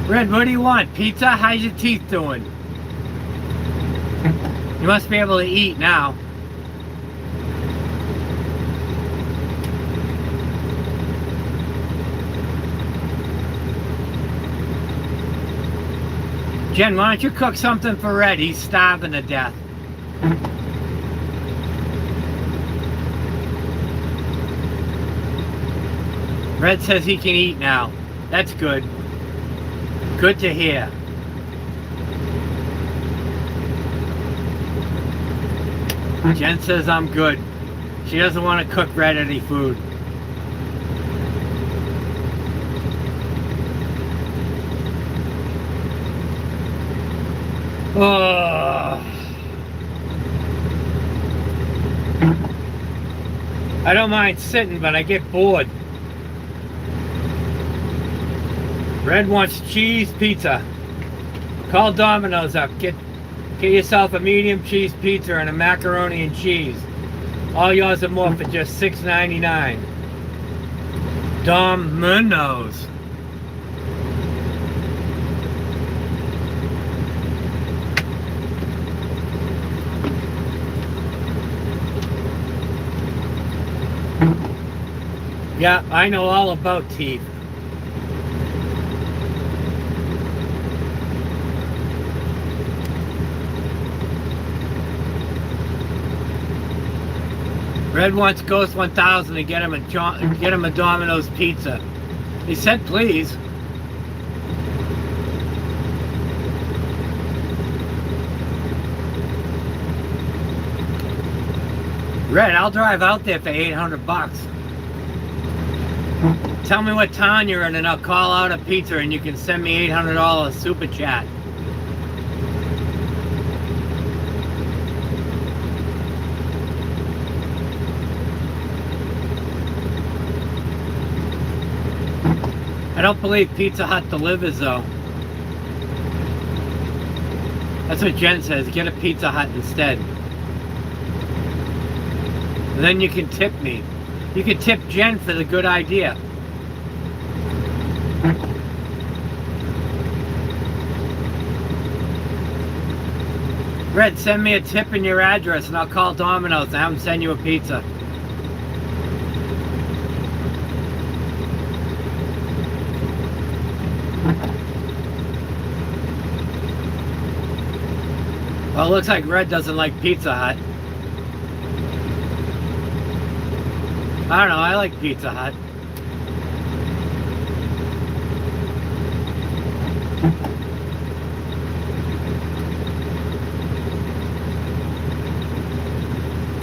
Red, what do you want? Pizza? How's your teeth doing? You must be able to eat now. Jen, why don't you cook something for Red? He's starving to death. Red says he can eat now. That's good. Good to hear. Jen says I'm good. She doesn't want to cook Red any food. Oh. I don't mind sitting, but I get bored. Red wants cheese pizza. Call Domino's up. Get yourself a medium cheese pizza and a macaroni and cheese. All yours and more for just $6.99. Domino's. Yeah, I know all about teeth. Red wants Ghost 1000 to get him a Domino's pizza. He said please. Red, I'll drive out there for 800 bucks. Tell me what town you're in and I'll call out a pizza and you can send me $800 super chat. I don't believe Pizza Hut delivers though. That's what Jen says, get a Pizza Hut instead. And then you can tip me. You can tip Jen for the good idea. Red, send me a tip and your address and I'll call Domino's and have them send you a pizza. Well, it looks like Red doesn't like Pizza Hut. I don't know, I like Pizza Hut.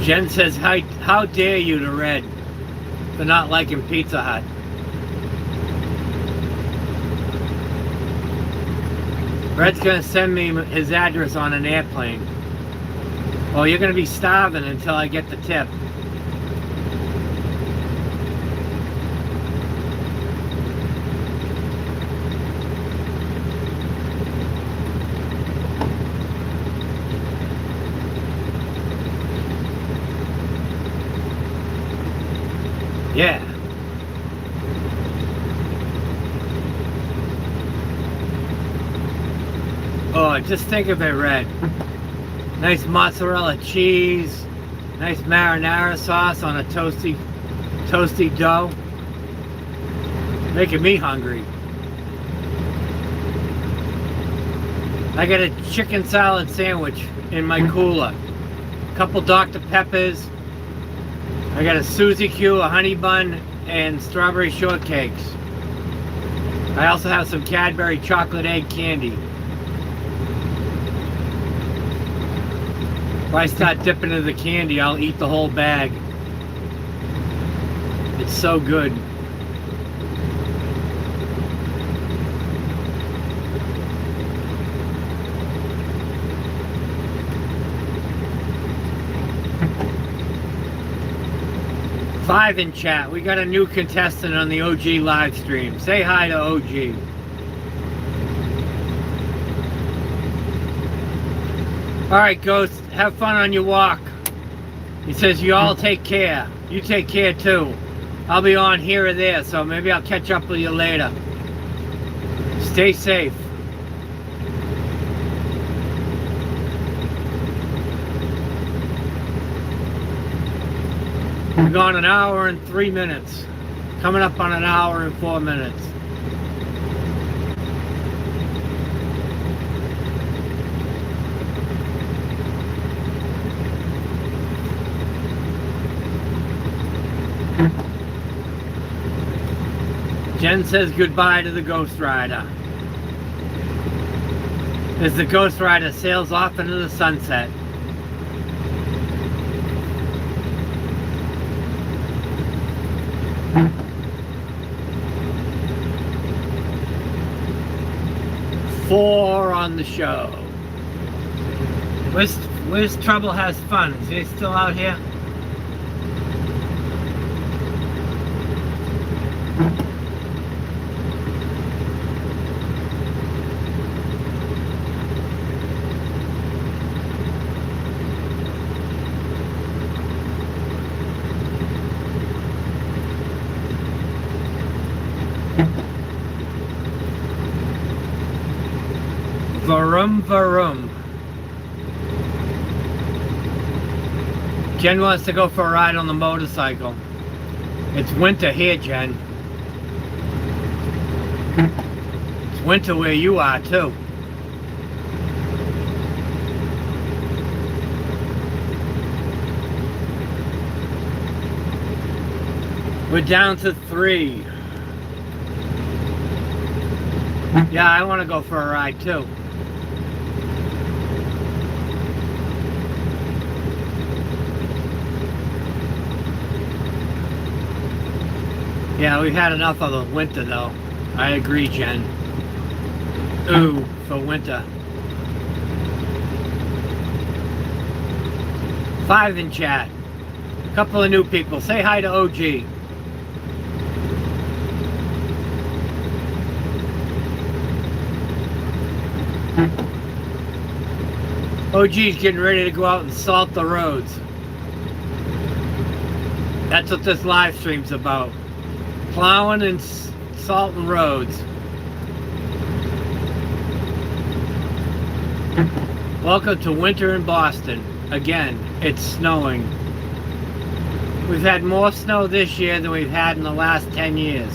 Jen says, how dare you to Red for not liking Pizza Hut. Red's gonna send me his address on an airplane. Oh, you're going to be starving until I get the tip. Yeah. Oh, just think of it, Red. Nice mozzarella cheese, nice marinara sauce on a toasty dough. Making me hungry. I got a chicken salad sandwich in my cooler. Couple Dr. Peppers. I got a Suzy Q, a honey bun, and strawberry shortcakes. I also have some Cadbury chocolate egg candy. If I start dipping into the candy, I'll eat the whole bag. It's so good. Five in chat. We got a new contestant on the OG live stream. Say hi to OG. Alright, Ghost. Have fun on your walk. He says you all take care. You take care too. I'll be on here or there, so maybe I'll catch up with you later. Stay safe. We've gone an hour and 3 minutes. Coming up on an hour and 4 minutes. Jen says goodbye to the Ghost Rider. As the Ghost Rider sails off into the sunset. Four on the show. Where's Trouble Has Fun? Is he still out here? Varum varum. Jen wants to go for a ride on the motorcycle. It's winter here, Jen. It's winter where you are too. We're down to 3. Yeah, I want to go for a ride too. Yeah, we've had enough of the winter though. I agree, Jen. Ooh, for winter. 5 in chat. Couple of new people. Say hi to OG. OG's getting ready to go out and salt the roads. That's what this live stream's about. Plowing and salting roads. Welcome to winter in Boston. Again, it's snowing. We've had more snow this year than we've had in the last 10 years.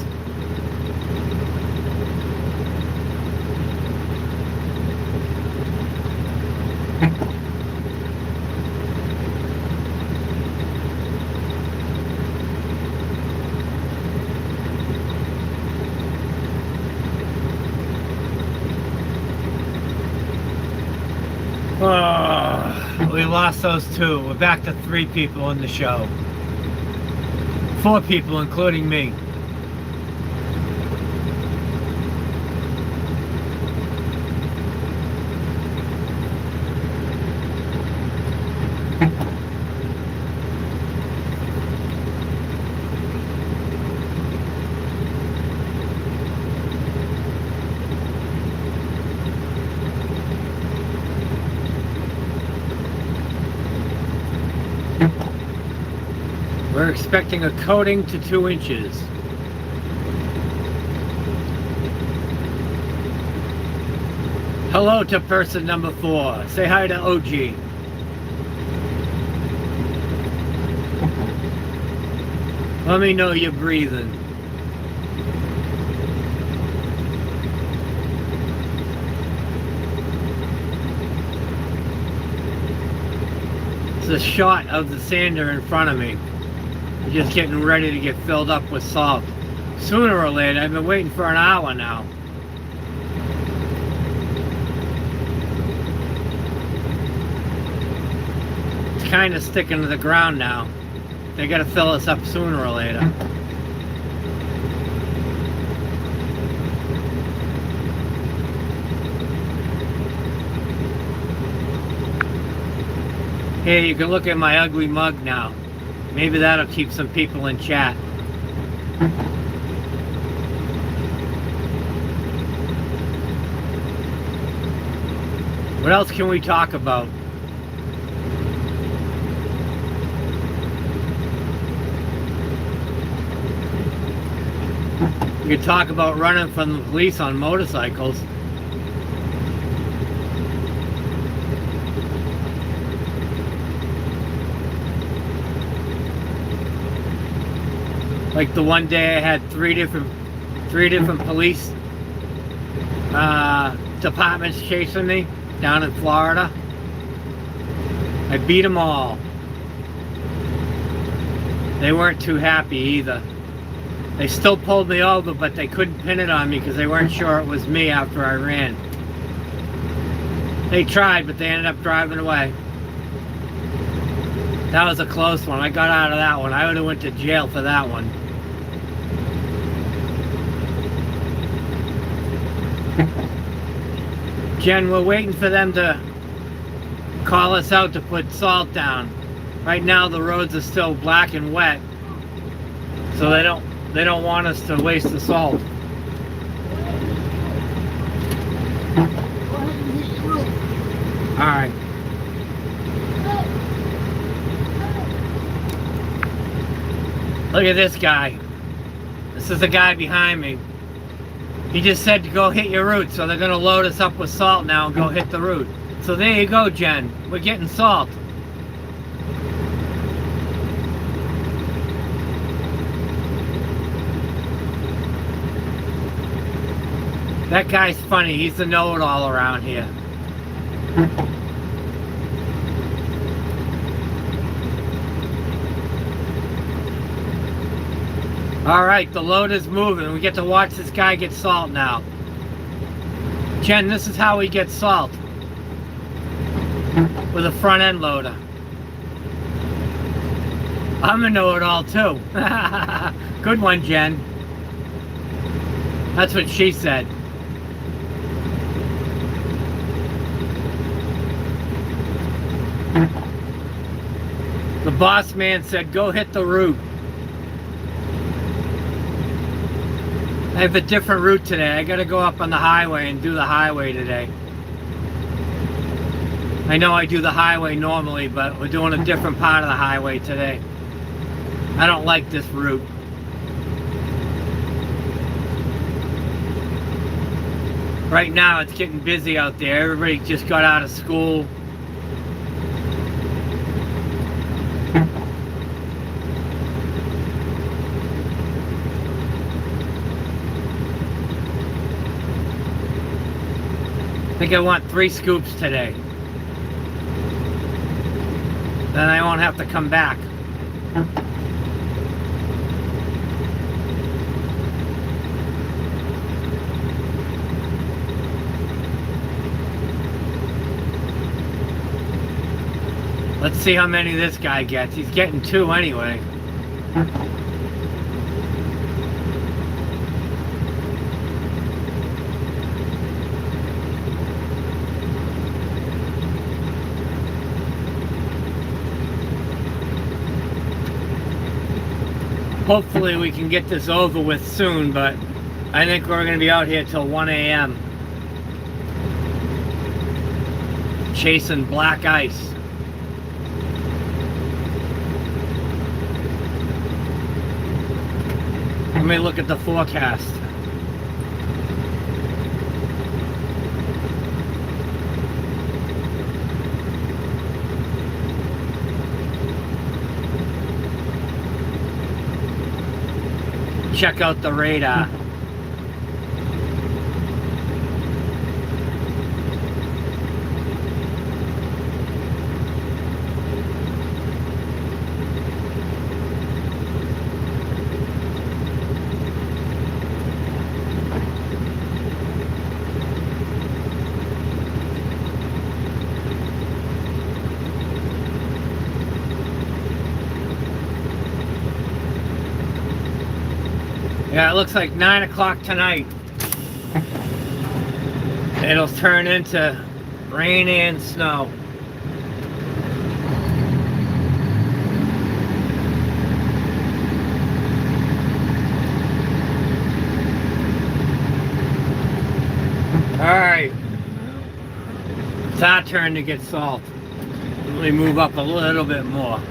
Oh, we lost those 2. We're back to 3 people in the show. 4 people, including me. We're expecting a coating to 2 inches. Hello to person number 4. Say hi to OG. Let me know you're breathing. It's a shot of the sander in front of me. I'm just getting ready to get filled up with salt. Sooner or later, I've been waiting for an hour now. It's kind of sticking to the ground now. They gotta fill us up sooner or later. Hey, you can look at my ugly mug now. Maybe that'll keep some people in chat. What else can we talk about? We could talk about running from the police on motorcycles. Like the one day I had three different police departments chasing me down in Florida. I beat them all. They weren't too happy either. They still pulled me over, but they couldn't pin it on me because they weren't sure it was me after I ran. They tried, but they ended up driving away. That was a close one. I got out of that one. I would have went to jail for that one. Jen, we're waiting for them to call us out to put salt down. Right now the roads are still black and wet, so they don't want us to waste the salt. Alright. Look at this guy. This is the guy behind me. He just said to go hit your route, so they're going to load us up with salt now and go hit the route. So there you go, Jen. We're getting salt. That guy's funny. He's the know-it-all around here. Alright, the load is moving. We get to watch this guy get salt now. Jen, this is how we get salt. With a front end loader. I'm a know-it-all too. Good one, Jen. That's what she said. The boss man said, go hit the route. I have a different route today. I gotta go up on the highway and do the highway today. I know I do the highway normally, but we're doing a different part of the highway today. I don't like this route. Right now it's getting busy out there. Everybody just got out of school. I think I want 3 scoops today. Then I won't have to come back. Let's see how many this guy gets. He's getting 2 anyway. Hopefully we can get this over with soon, but I think we're going to be out here till 1 a.m. chasing black ice. Let me look at the forecast. Check out the radar. Yeah, it looks like 9 o'clock tonight. It'll turn into rain and snow. Alright. It's our turn to get salt. Let me move up a little bit more.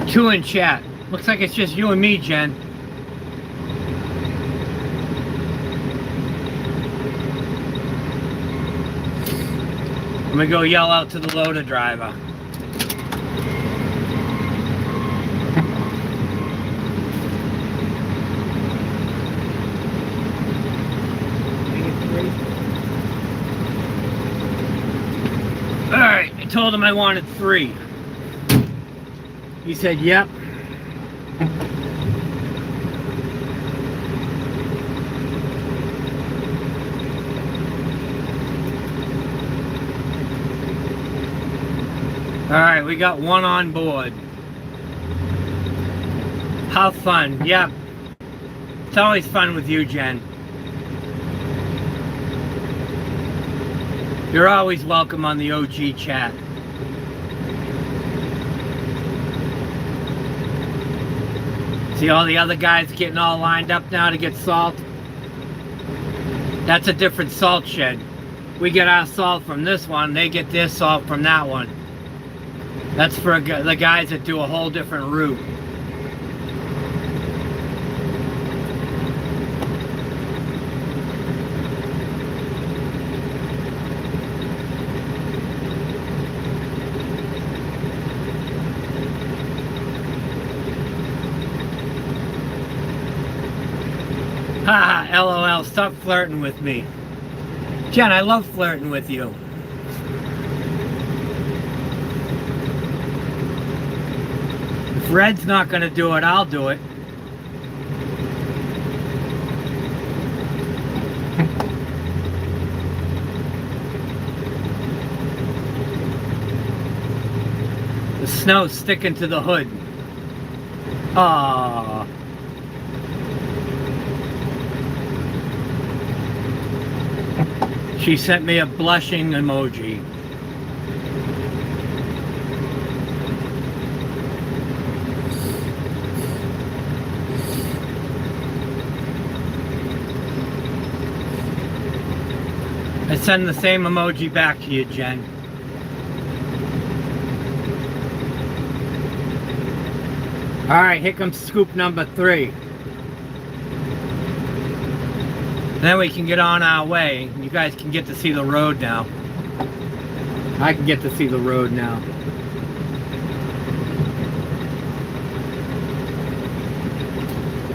Two in chat. Looks like it's just you and me, Jen. I'm gonna go yell out to the loader driver. Alright, I told him I wanted 3. He said, yep. Alright, we got 1 on board. How fun. Yep. It's always fun with you, Jen. You're always welcome on the OG chat. See all the other guys getting all lined up now to get salt? That's a different salt shed. We get our salt from this one, they get their salt from that one. That's for the guys that do a whole different route. Haha, LOL, stop flirting with me. Jen, I love flirting with you. If Red's not gonna do it, I'll do it. The snow's sticking to the hood. Aww. She sent me a blushing emoji. I send the same emoji back to you, Jen. Alright, here comes scoop number 3. Then we can get on our way. You guys can get to see the road now. I can get to see the road now.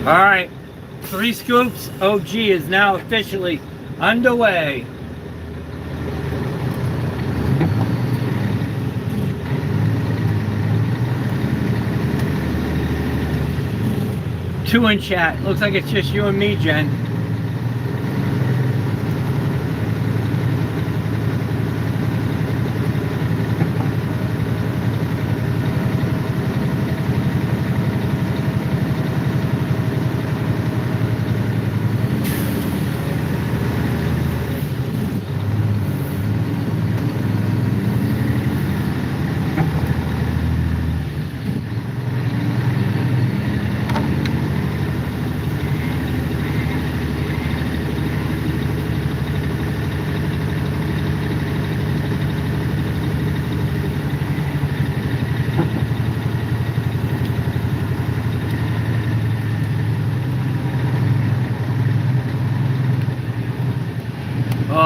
Alright, 3 scoops. OG is now officially underway. Two in chat. Looks like it's just you and me, Jen.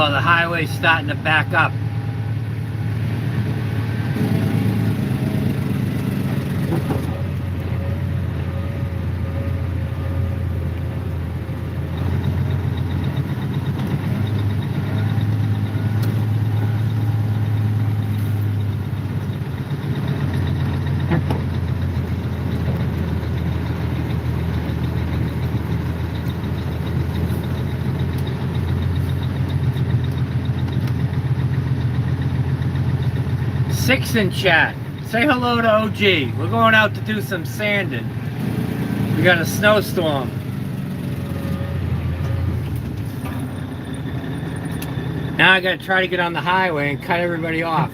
Oh, the highway's starting to back up. Six in chat. Say hello to OG. We're going out to do some sanding. We got a snowstorm. Now I gotta try to get on the highway and cut everybody off.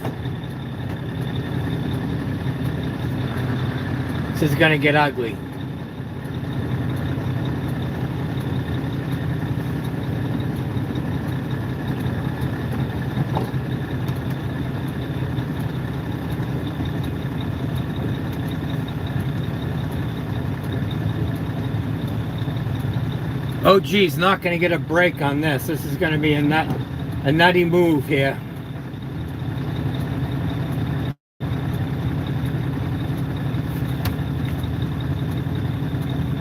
This is gonna get ugly. OG's not going to get a break on this. This is going to be a nutty move here.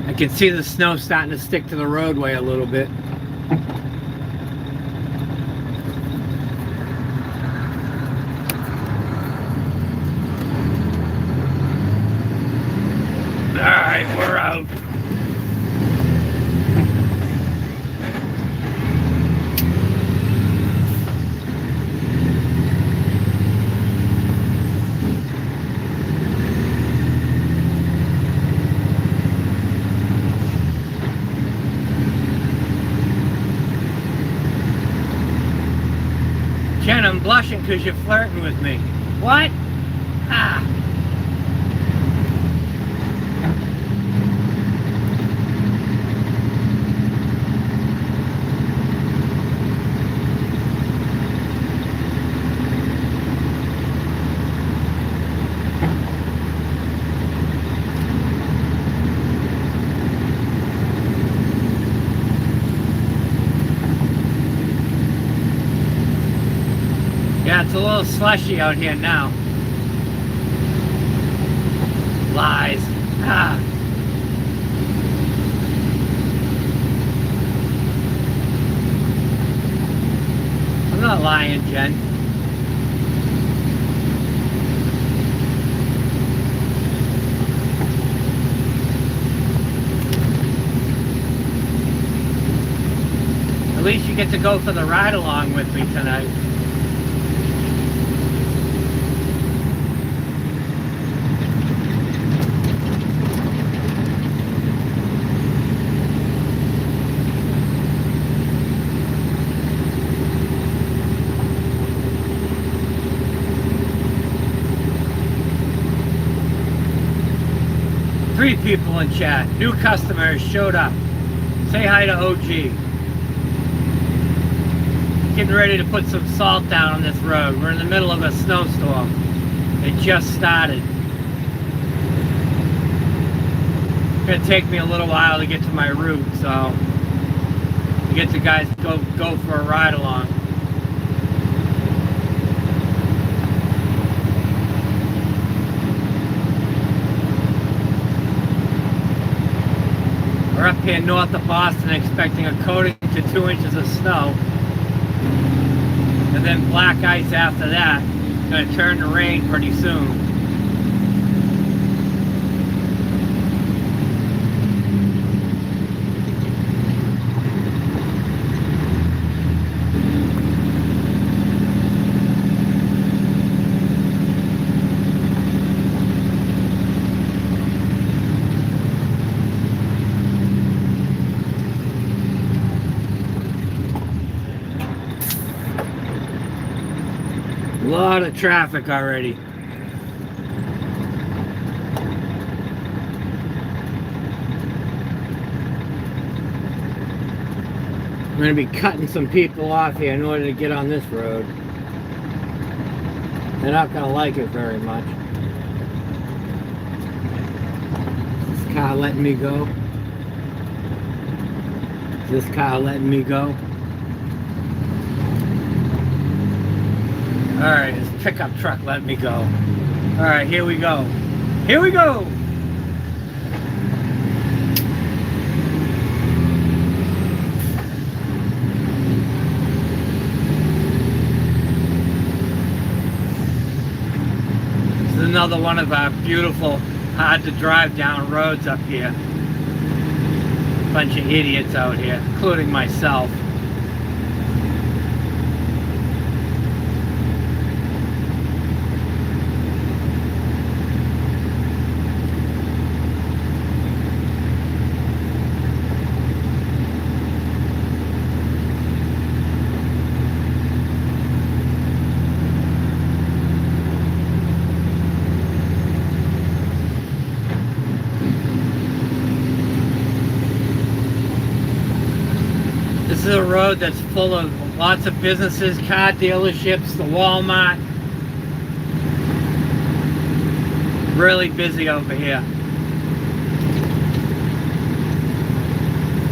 I can see the snow starting to stick to the roadway a little bit. All right, we're out. Jen, I'm blushing because you're flirting with me. What? Ah. Yeah, it's a little slushy out here now. Lies. Ah. I'm not lying, Jen. At least you get to go for the ride along with me tonight. Three people in chat. New customers showed up. Say hi to OG. Getting ready to put some salt down on this road. We're in the middle of a snowstorm. It just started. It's gonna take me a little while to get to my route, so get the guys to go for a ride along. We're up here north of Boston expecting a coating to 2 inches of snow. And then black ice after that. It's going to turn to rain pretty soon. A lot of traffic already. I'm going to be cutting some people off here in order to get on this road. They're not going to like it very much. Is this car letting me go? Is this car letting me go? Alright, this pickup truck let me go. Alright, here we go. Here we go! This is another one of our beautiful, hard to drive down roads up here. Bunch of idiots out here, including myself. This is a road that's full of lots of businesses, car dealerships, the Walmart. Really busy over here.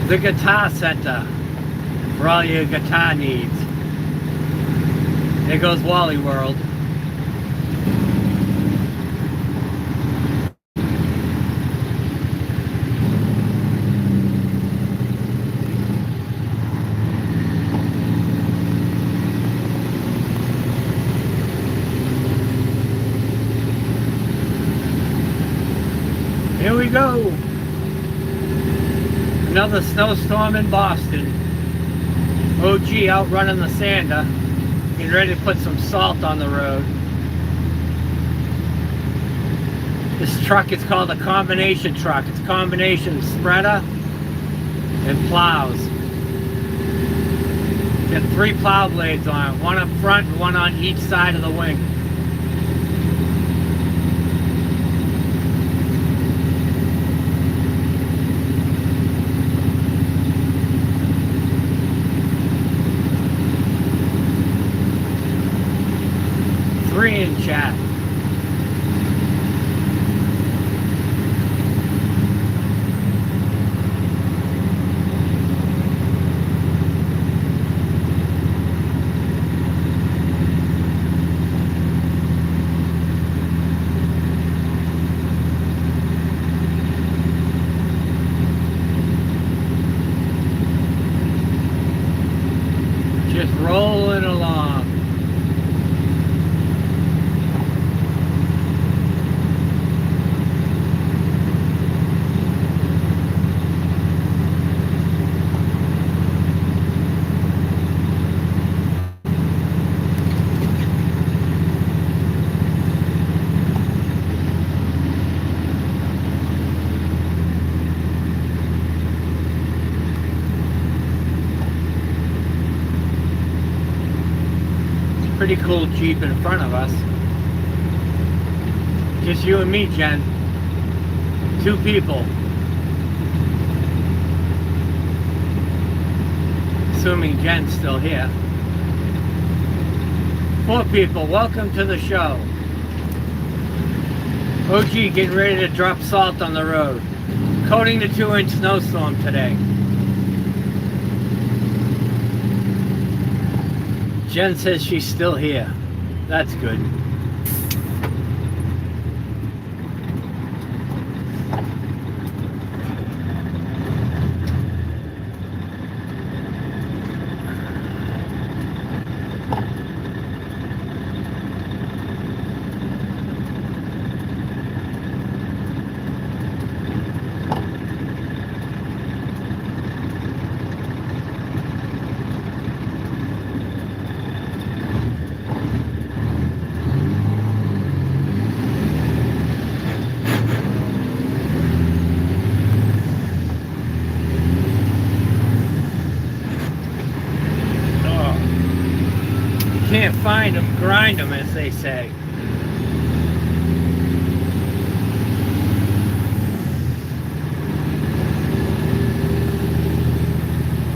The guitar center for all your guitar needs. There goes Wally World. Here we go. Another snowstorm in Boston. OG out running the sander. Getting ready to put some salt on the road. This truck is called a combination truck. It's a combination spreader and plows. Got 3 plow blades on it. One up front and one on each side of the wing. In chat. Just rolling along. Pretty cool Jeep in front of us. Just you and me, Jen. 2 people. Assuming Jen's still here. 4 people. Welcome to the show. OG getting ready to drop salt on the road. Coating the 2-inch snowstorm today. Jen says she's still here. That's good. Can't find them, grind them, as they say.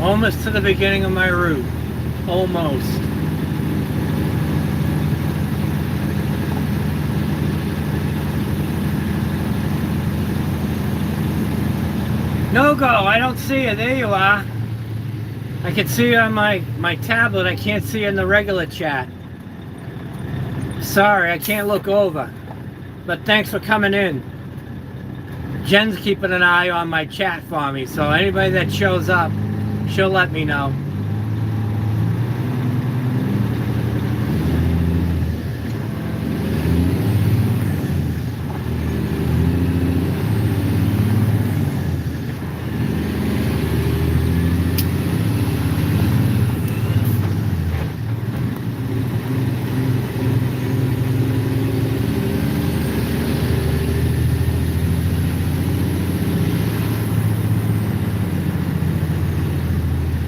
Almost to the beginning of my route. Almost. No go, I don't see you. There you are. I can see you on my tablet. I can't see you in the regular chat. Sorry, I can't look over. But thanks for coming in. Jen's keeping an eye on my chat for me, so anybody that shows up, she'll let me know.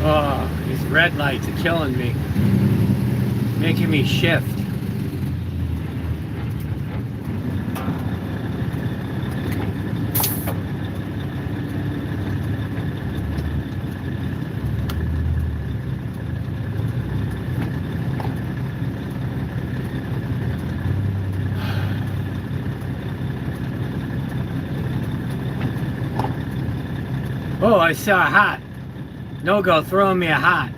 Oh, these red lights are killing me. Making me shift. Oh, I saw a hat. No go throwing me a hat.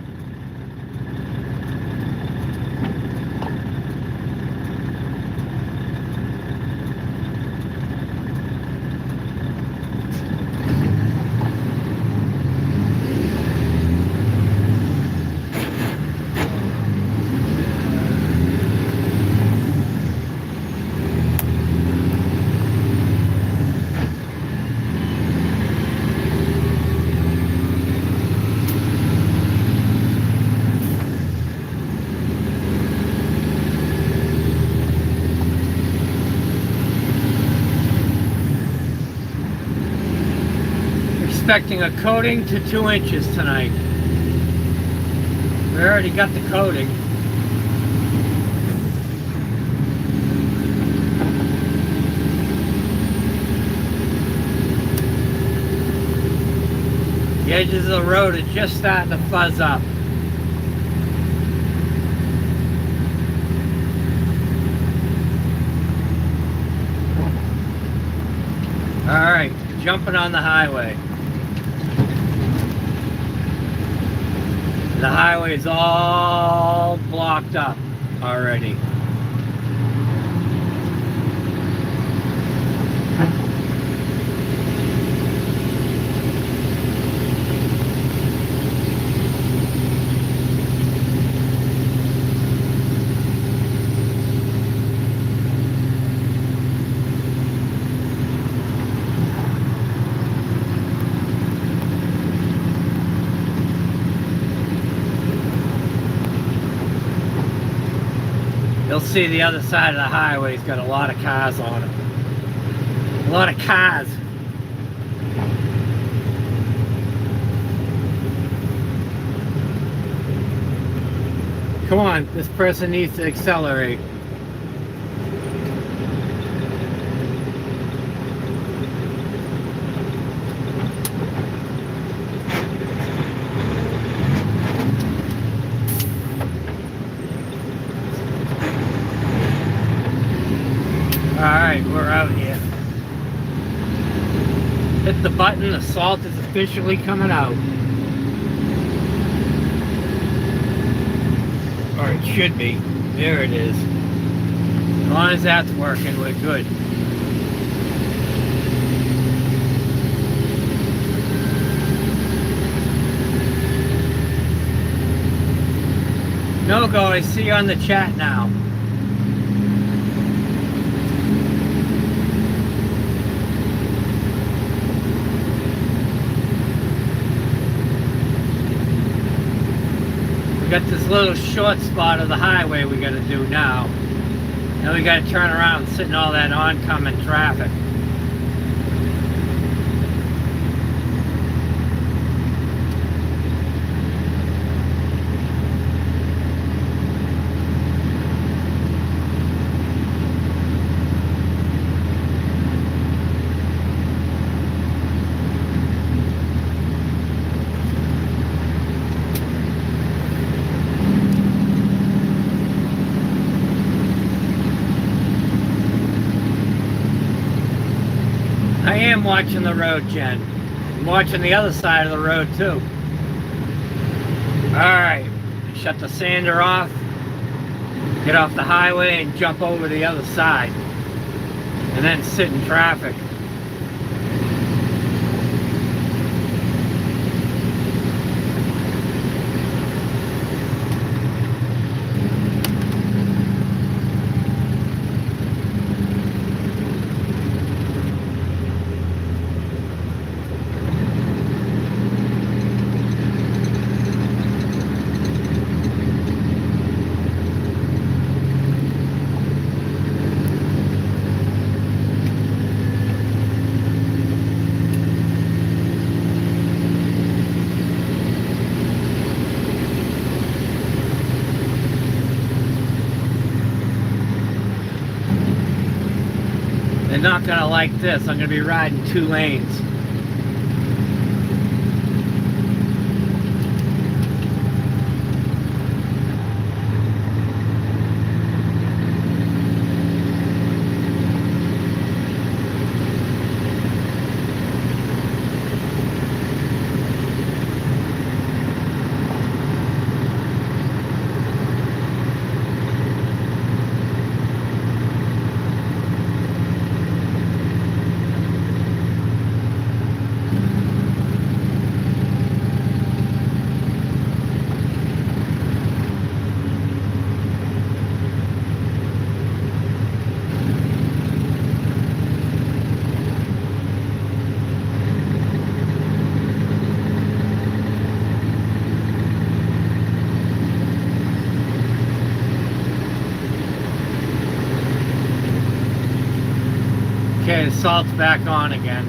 Expecting a coating to 2 inches tonight. We already got the coating. The edges of the road are just starting to fuzz up. Alright, jumping on the highway. The highway is all blocked up already. You'll see the other side of the highway's got a lot of cars on it. A lot of cars. Come on, this person needs to accelerate. Alright, we're out here. Hit the button, the salt is officially coming out. Or it should be. There it is. As long as that's working, we're good. No go, I see you on the chat now. Got this little short spot of the highway we got to do now. Now we got to turn around and sit in all that oncoming traffic. I am watching the road, Jen. I'm watching the other side of the road too. Alright, shut the sander off. get off the highway and jump over the other side, and then sit in traffic. They're not gonna like this. I'm gonna be riding 2 lanes. Okay, the salt's back on again.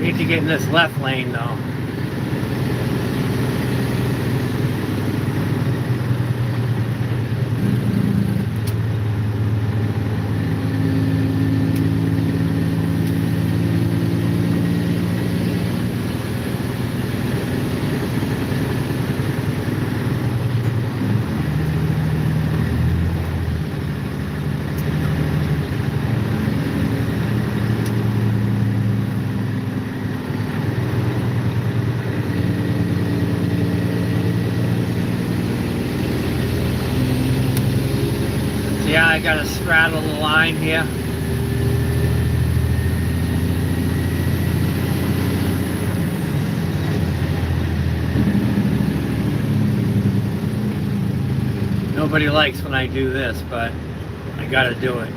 Need to get in this left lane though. Yeah, I gotta straddle the line here. Nobody likes when I do this, but I gotta do it.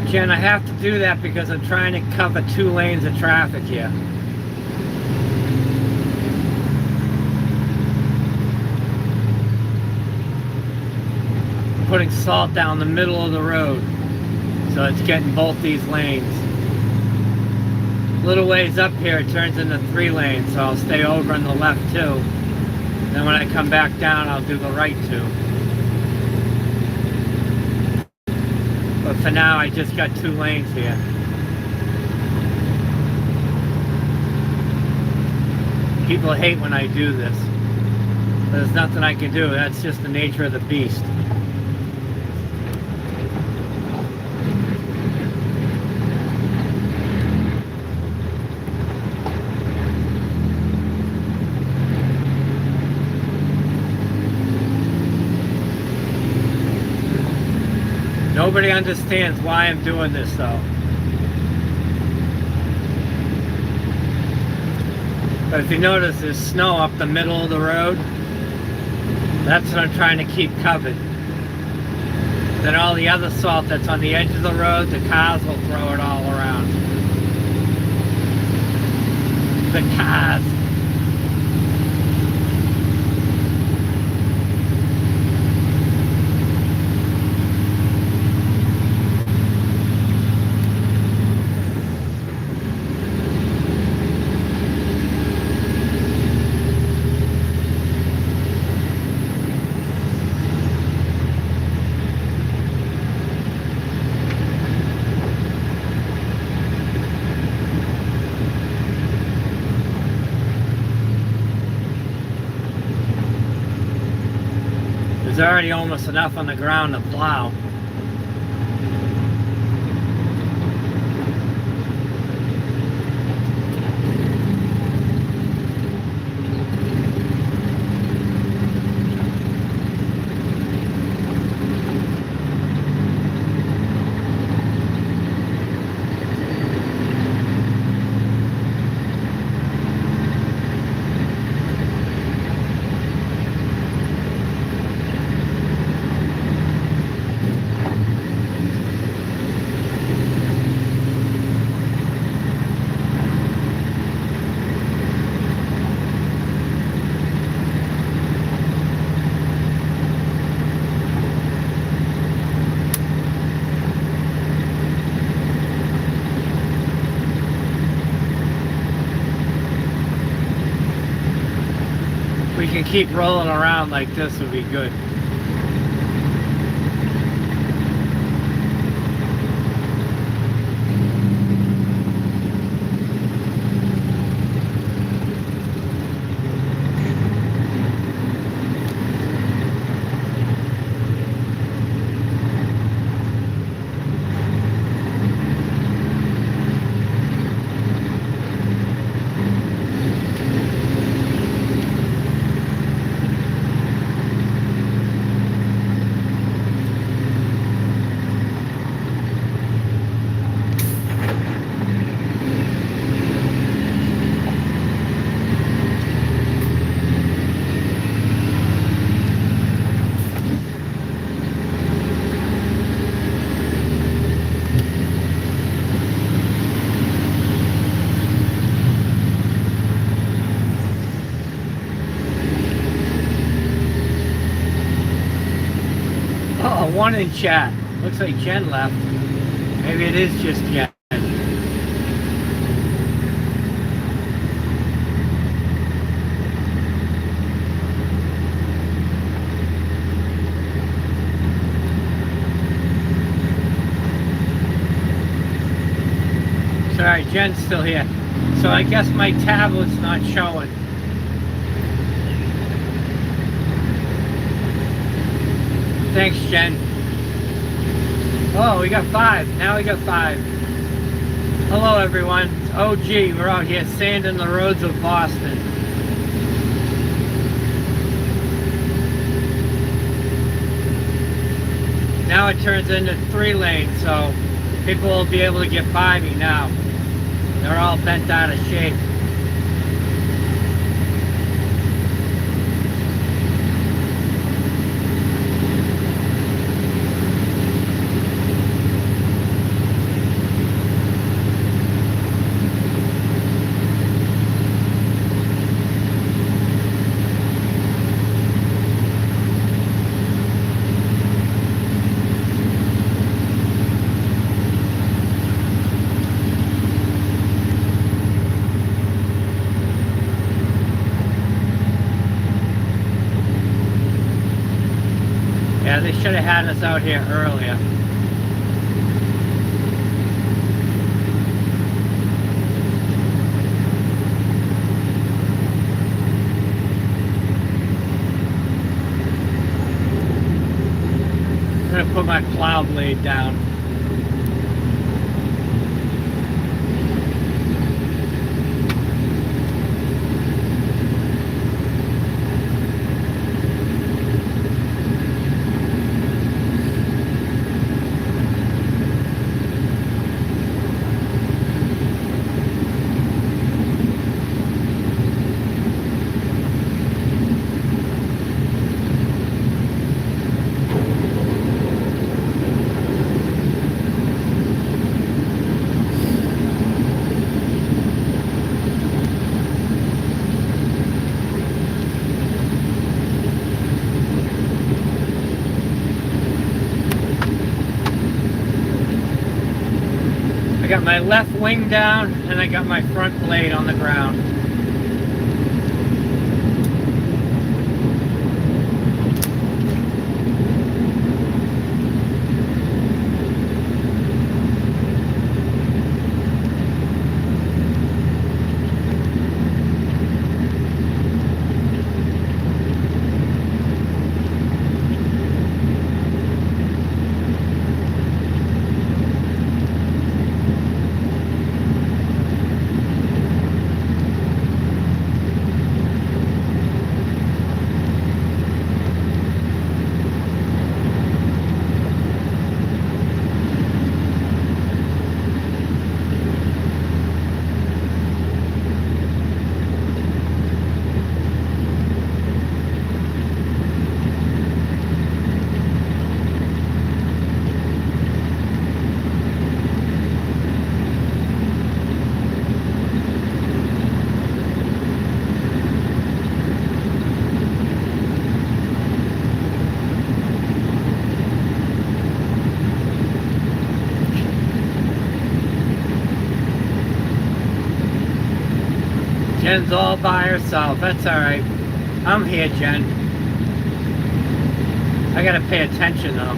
Jen, I have to do that because I'm trying to cover 2 lanes of traffic here. Putting salt down the middle of the road, so it's getting both these lanes. A little ways up here it turns into 3 lanes, so I'll stay over on the left too. Then when I come back down, I'll do the right too. But for now, I just got 2 lanes here. People hate when I do this. But there's nothing I can do. That's just the nature of the beast. Nobody understands why I'm doing this though. But if you notice, there's snow up the middle of the road. That's what I'm trying to keep covered. Then all the other salt that's on the edge of the road, the cars will throw it all around. The cars. There's already almost enough on the ground to plow. We can keep rolling around like this would be good. Oh, one in chat. Looks like Jen left. Maybe it is just Jen. Sorry, Jen's still here. So I guess my tablet's not showing. Thanks, Jen. Oh, we got 5. Now we got 5. Hello, everyone. It's OG. We're out here sanding the roads of Boston. Now it turns into 3 lanes, so people will be able to get by me now. They're all bent out of shape. Yeah, they should have had us out here earlier. I'm gonna put my plow blade down. I got my left wing down and I got my front blade on the ground. Jen's all by herself. That's alright. I'm here, Jen. I gotta pay attention though.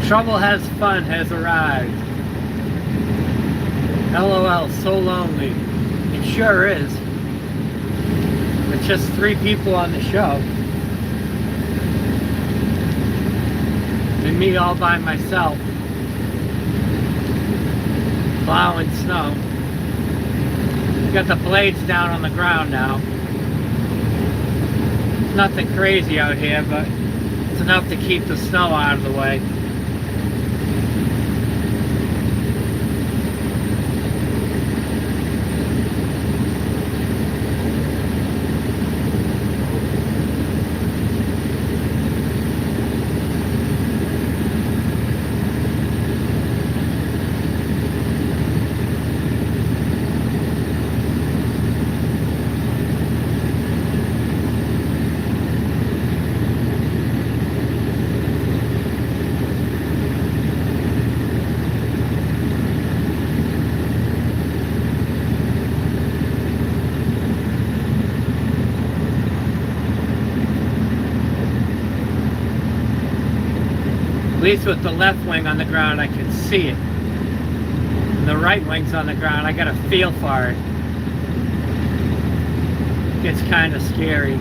Trouble has fun has arrived. LOL, so lonely. It sure is. It's just 3 people on the show. And me all by myself. Plowing snow. Got the blades down on the ground now. It's nothing crazy out here, but it's enough to keep the snow out of the way. At least with the left wing on the ground, I can see it. And the right wing's on the ground, I got a feel for it. It's kind of scary.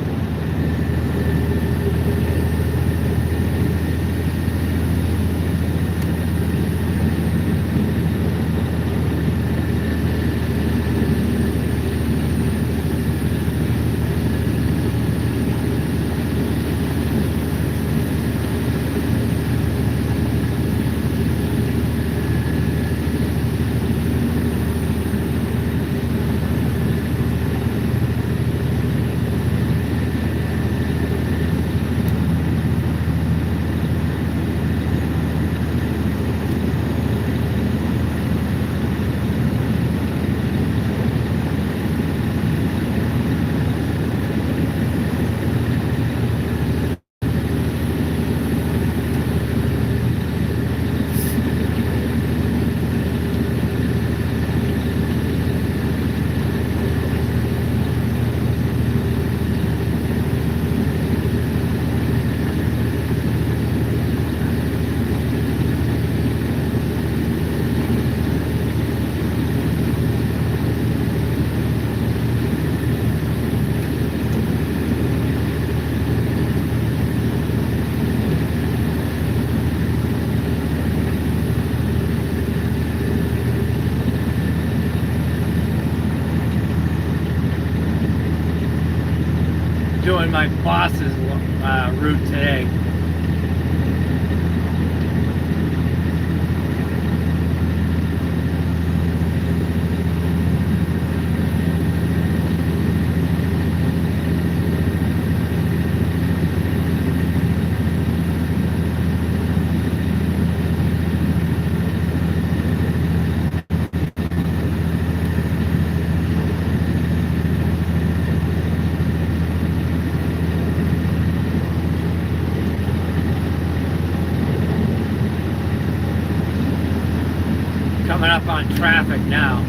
Doing my boss's route today. Coming up on traffic now.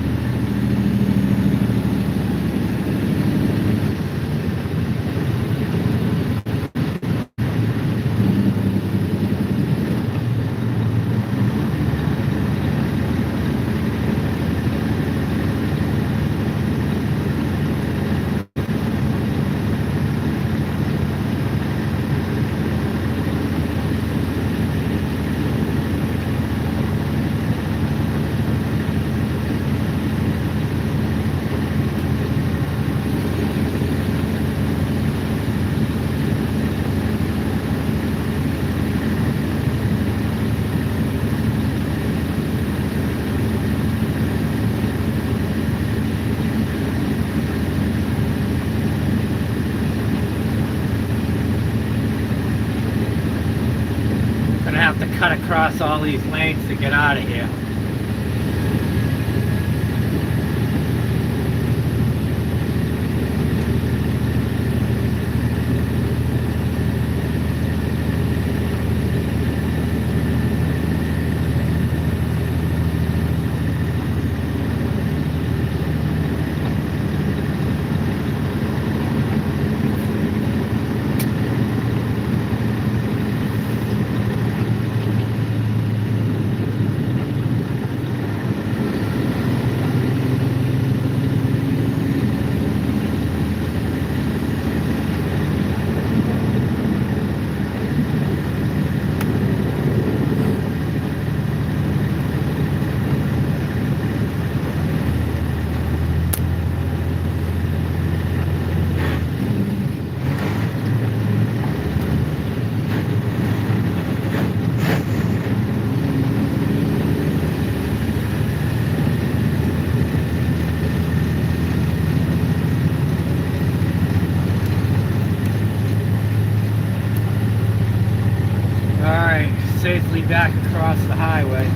across all these lanes to get out of here. Safely back across the highway.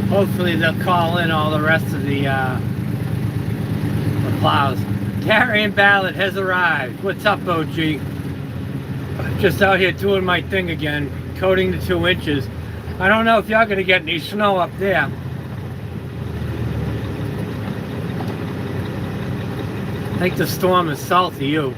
Hopefully they'll call in all the rest of the plows. Darian Ballard has arrived. What's up, OG? Just out here doing my thing again, coating the 2 inches. I don't know if y'all gonna get any snow up there. I think the storm is south of you.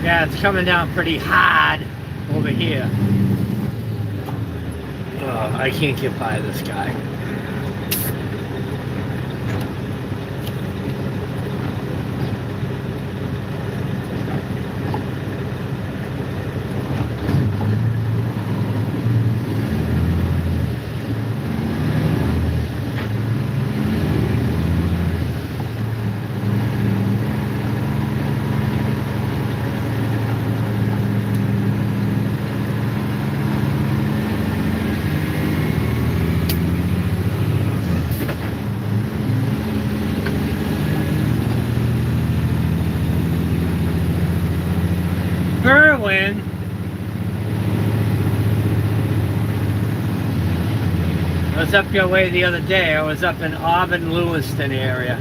Yeah, it's coming down pretty hard over here. Oh, I can't get by this guy. Berwyn. I was up your way the other day. I was up in Auburn, Lewiston area.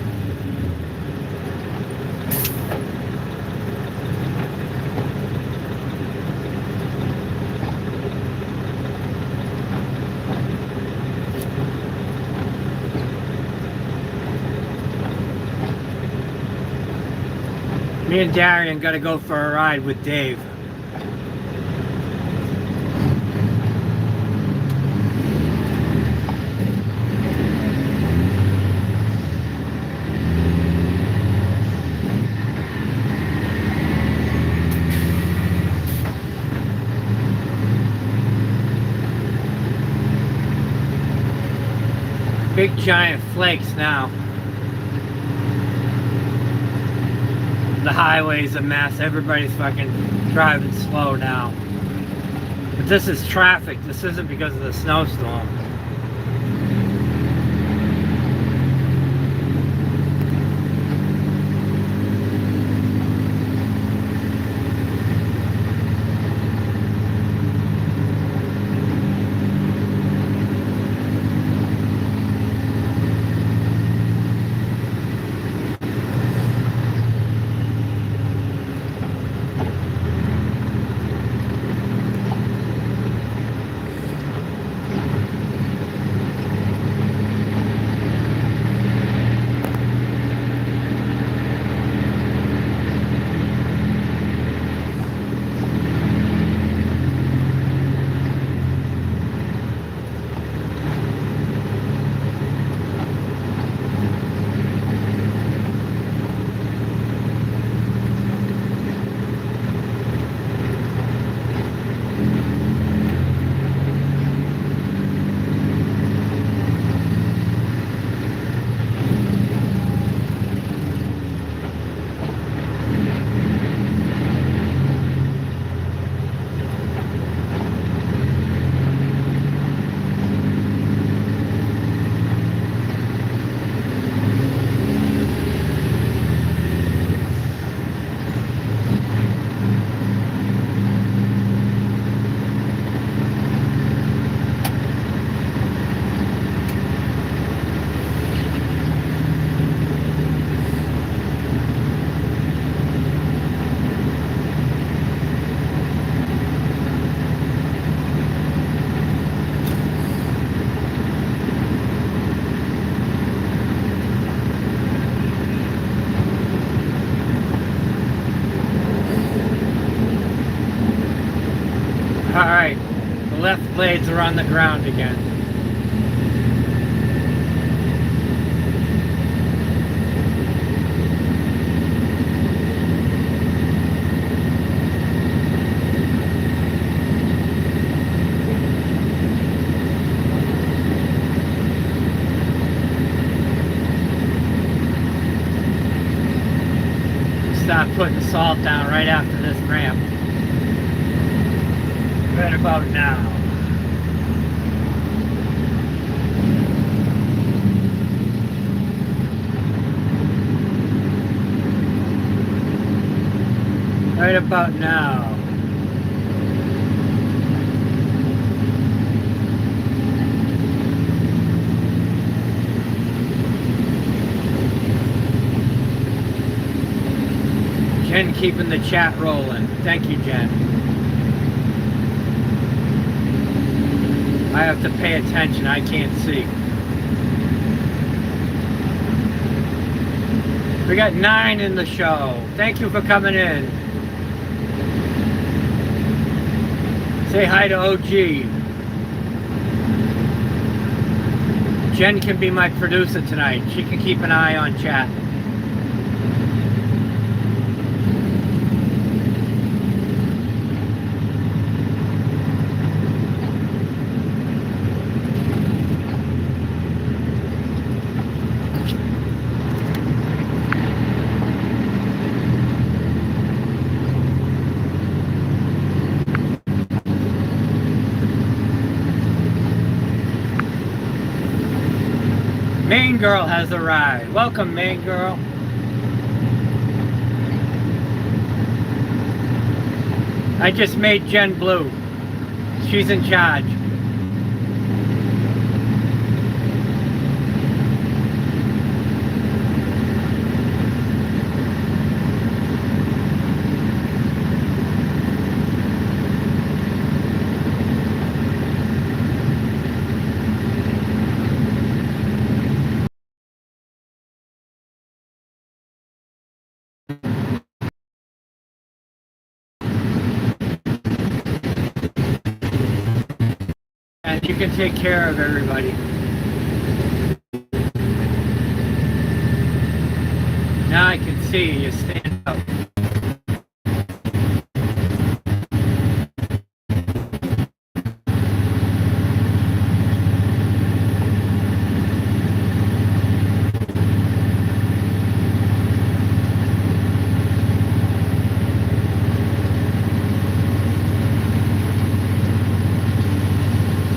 Me and Darian got to go for a ride with Dave. Big giant flakes now. The highway's a mess. Everybody's fucking driving slow now. But this is traffic. This isn't because of the snowstorm. left blades are on the ground again. Stop putting salt down right after this ramp. Right about now. Right about now. Jen keeping the chat rolling. Thank you, Jen. I have to pay attention. I can't see. We got 9 in the show. Thank you for coming in. Say hi to OG. Jen can be my producer tonight. She can keep an eye on chat. Main Girl has arrived. Welcome, Main Girl. I just made Jen blue. She's in charge. And you can take care of everybody. Now I can see you stand up.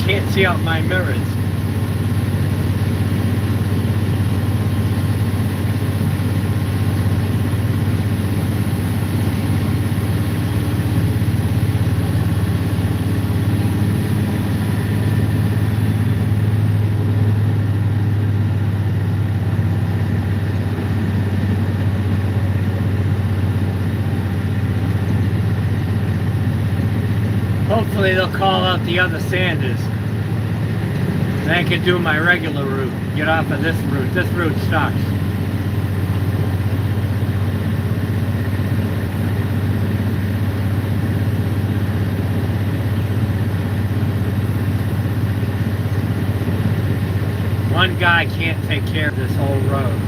Can't see out my mirrors. Hopefully they'll call out the other Sanders. Then I can do my regular route. Get off of this route. This route sucks. One guy can't take care of this whole road.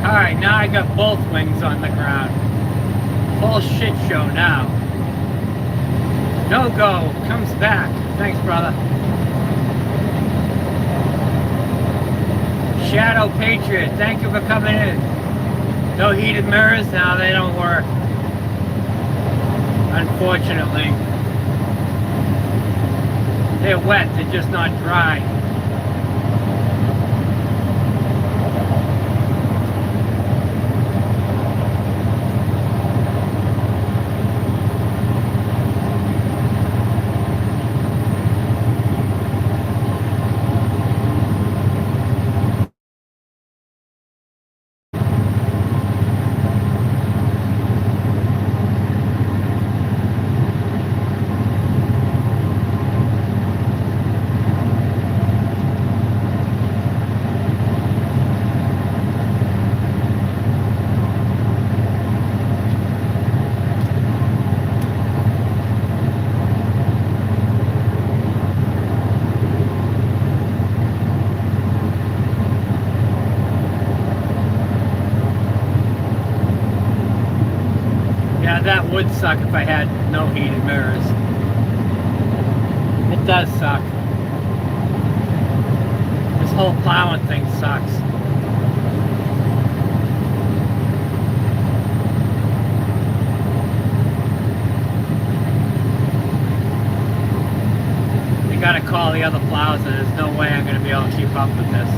Alright, now I got both wings on the ground. Full shit show now. No go, comes back. Thanks, brother. Shadow Patriot, thank you for coming in. No heated mirrors? No, they don't work. Unfortunately. They're wet, they're just not dry. That would suck if I had no heated mirrors. It does suck. This whole plowing thing sucks. You gotta call the other plows, and there's no way I'm gonna be able to keep up with this.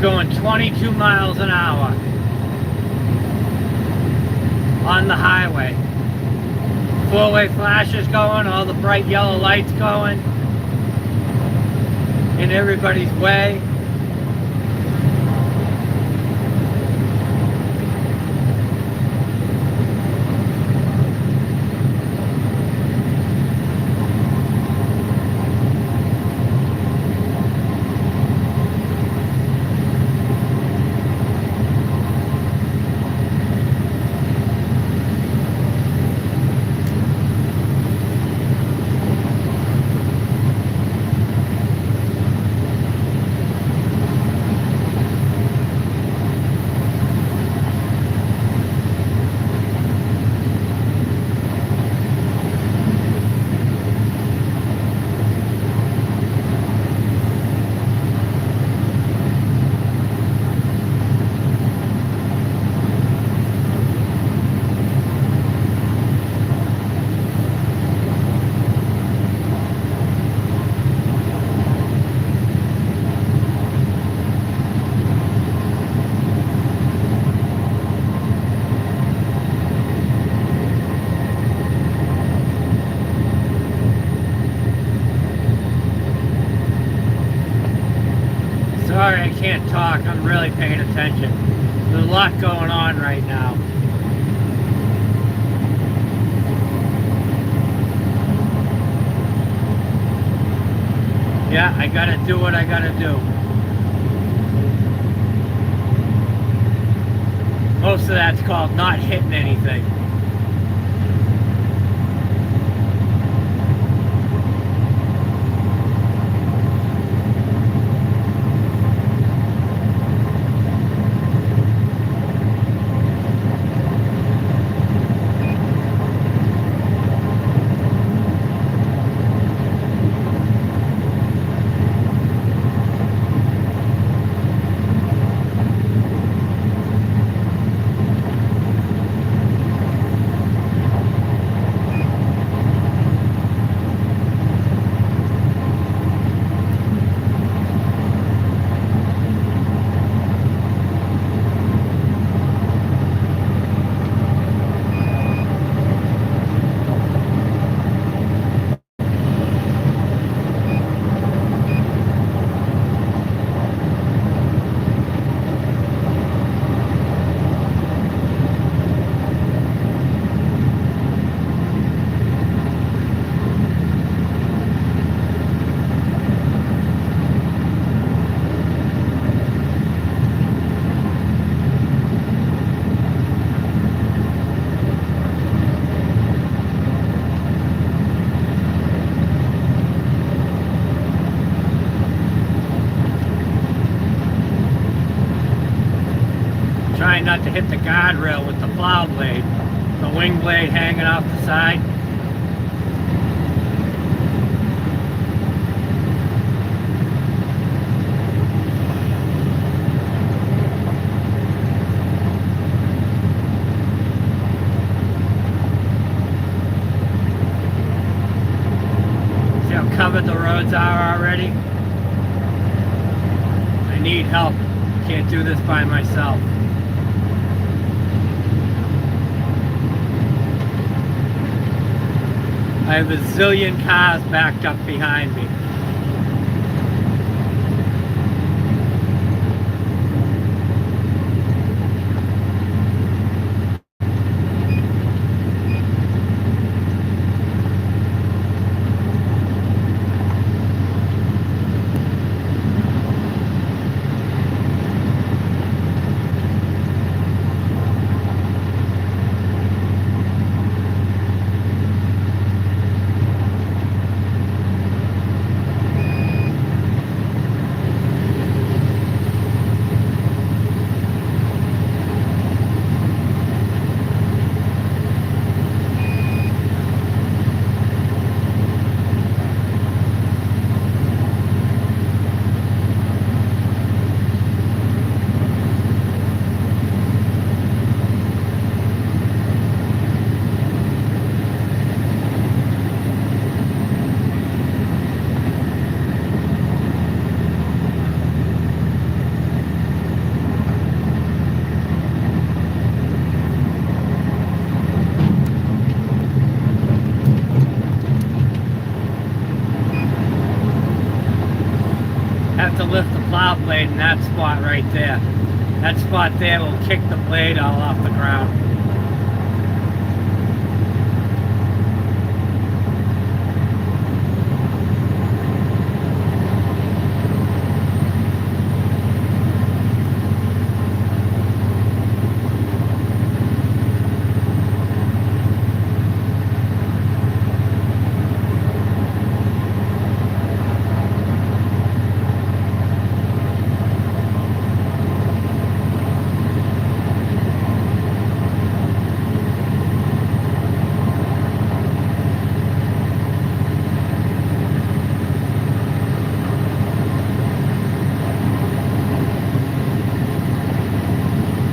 Going 22 miles an hour on the highway. Four-way flashes going, all the bright yellow lights going in everybody's way. Sorry, I can't talk. I'm really paying attention. There's a lot going on right now. Yeah, I gotta do what I gotta do. Most of that's called not hitting anything. not to hit the guardrail with the plow blade. The wing blade hanging off the side. See how covered the roads are already? I need help. Can't do this by myself. I have a zillion cars backed up behind me. Have to lift the plow blade in that spot right there. That spot there will kick the blade all off the ground.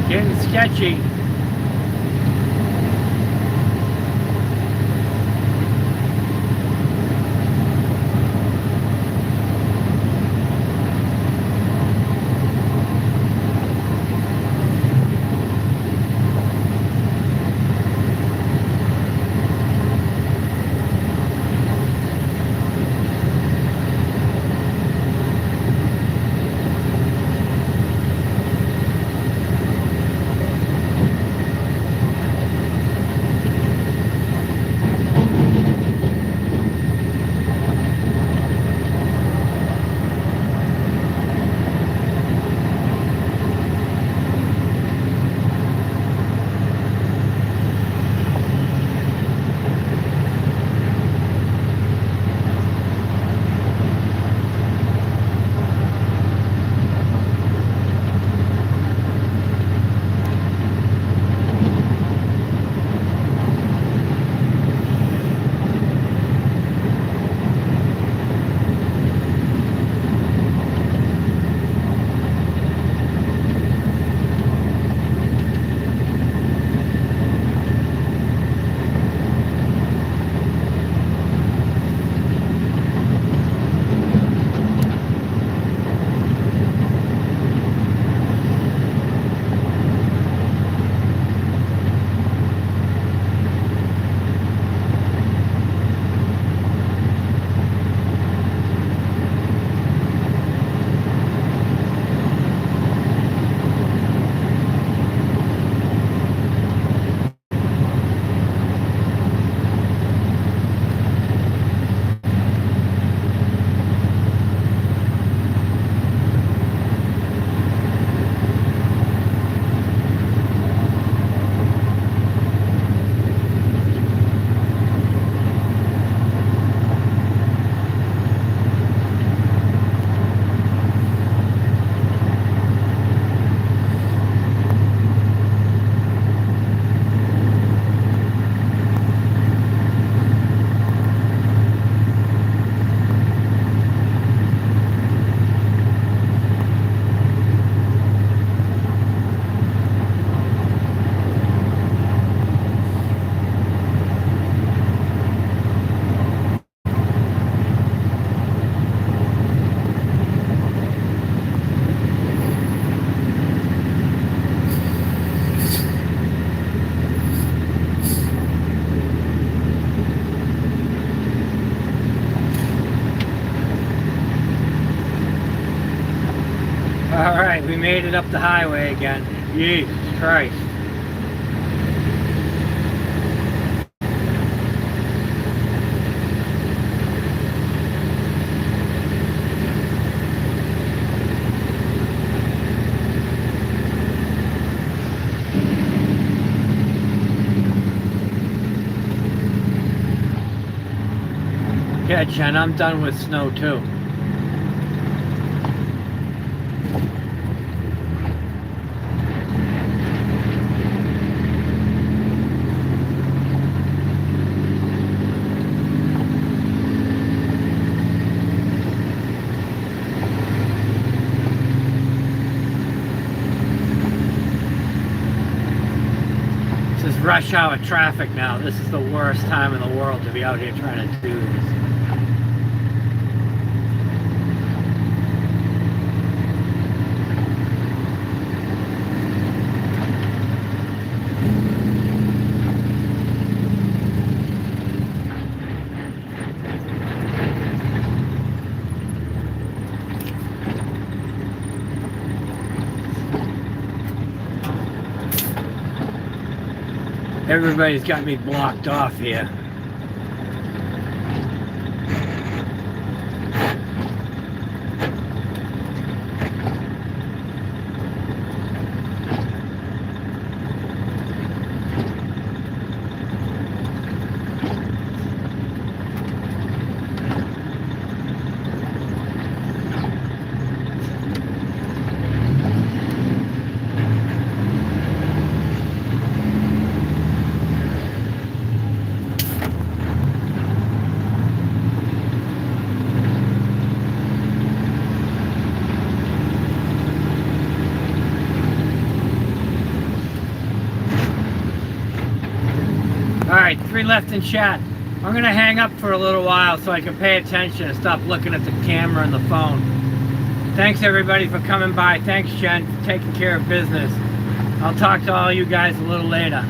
Getting sketchy. we made it up the highway again. Jesus Christ. Yeah, Jen, I'm done with snow too. This is rush hour traffic now. This is the worst time in the world to be out here trying to do this. Everybody's got me blocked off here. Alright, 3 left in chat. I'm going to hang up for a little while so I can pay attention and stop looking at the camera and the phone. Thanks everybody for coming by. Thanks Jen for taking care of business. I'll talk to all you guys a little later.